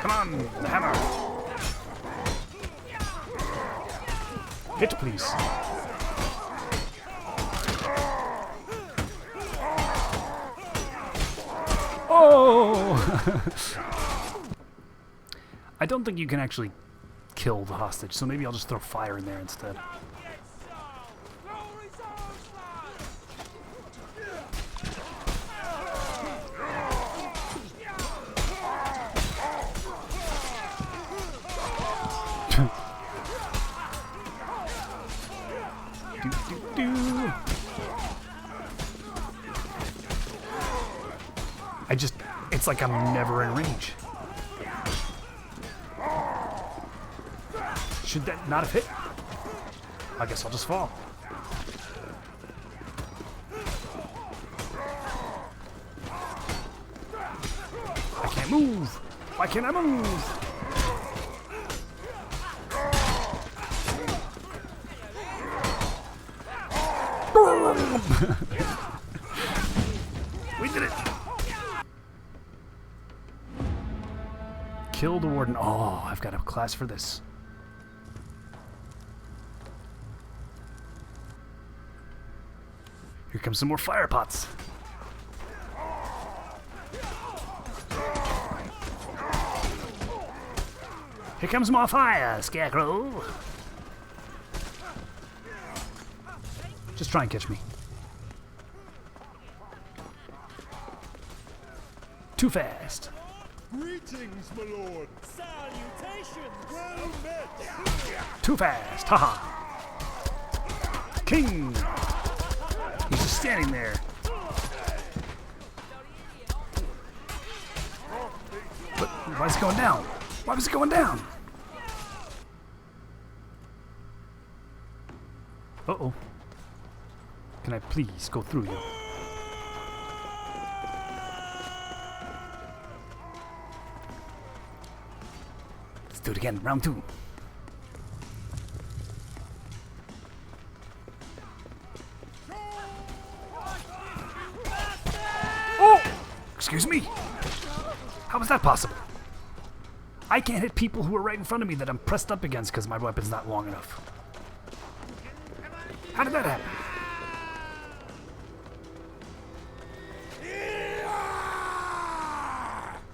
Come on, the hammer. Hit, please. Oh! I don't think you can actually kill the hostage, so maybe I'll just throw fire in there instead. It's like I'm never in range. Should that not have hit? I guess I'll just fall. I can't move. Why can't I move? We did it! Kill the warden. Oh, I've got a class for this. Here comes some more fire pots. Here comes more fire, Scarecrow. Just try and catch me. Too fast. Greetings, my lord. Salutations. Well met. Too fast. Haha. King. He's just standing there. But why is it going down? Why was it going down? Uh-oh. Can I please go through you? Let's do it again. Round 2. Oh! Excuse me. How is that possible? I can't hit people who are right in front of me that I'm pressed up against because my weapon's not long enough. How did that happen?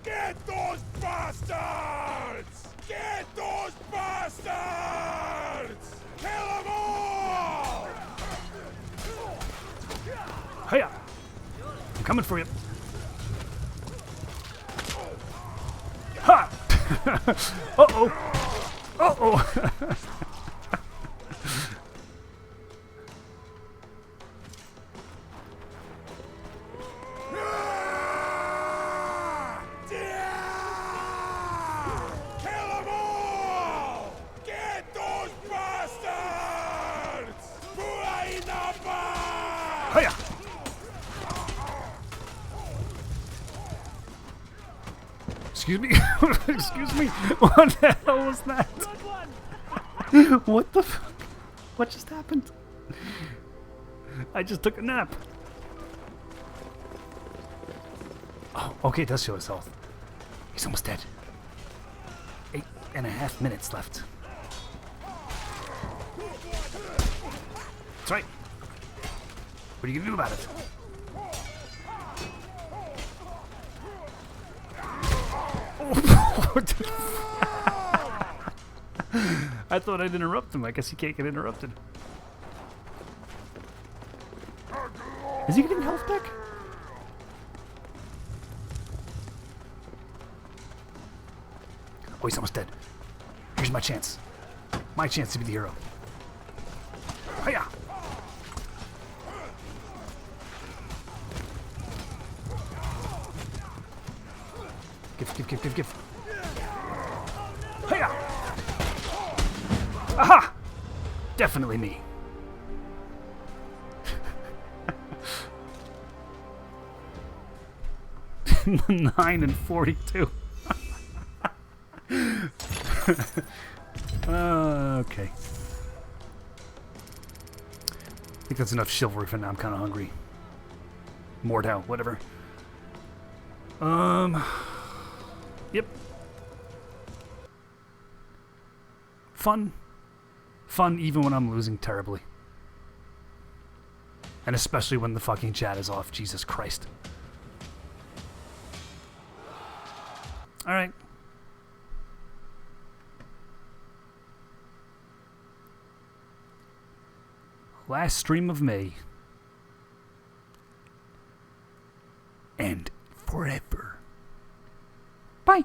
Get those bastards! Get those bastards! Kill them all! Hiya! I'm coming for you. Ha! Uh-oh! Uh-oh! Hiya! Excuse me? Excuse me? What the hell was that? What the fuck? What just happened? I just took a nap. Oh, okay, it does show his health. He's almost dead. 8.5 minutes left. That's right. What are you gonna do about it? I thought I'd interrupt him. I guess he can't get interrupted. Is he getting health back? Oh, he's almost dead. Here's my chance. My chance to be the hero. Hiya! Give. Hiya! Aha! Definitely me. Nine and 42. Okay. I think that's enough chivalry for now. I'm kind of hungry. Mordhau, whatever. Yep. Fun. Fun even when I'm losing terribly. And especially when the fucking chat is off. Jesus Christ. Alright. Last stream of May. And forever. Bye.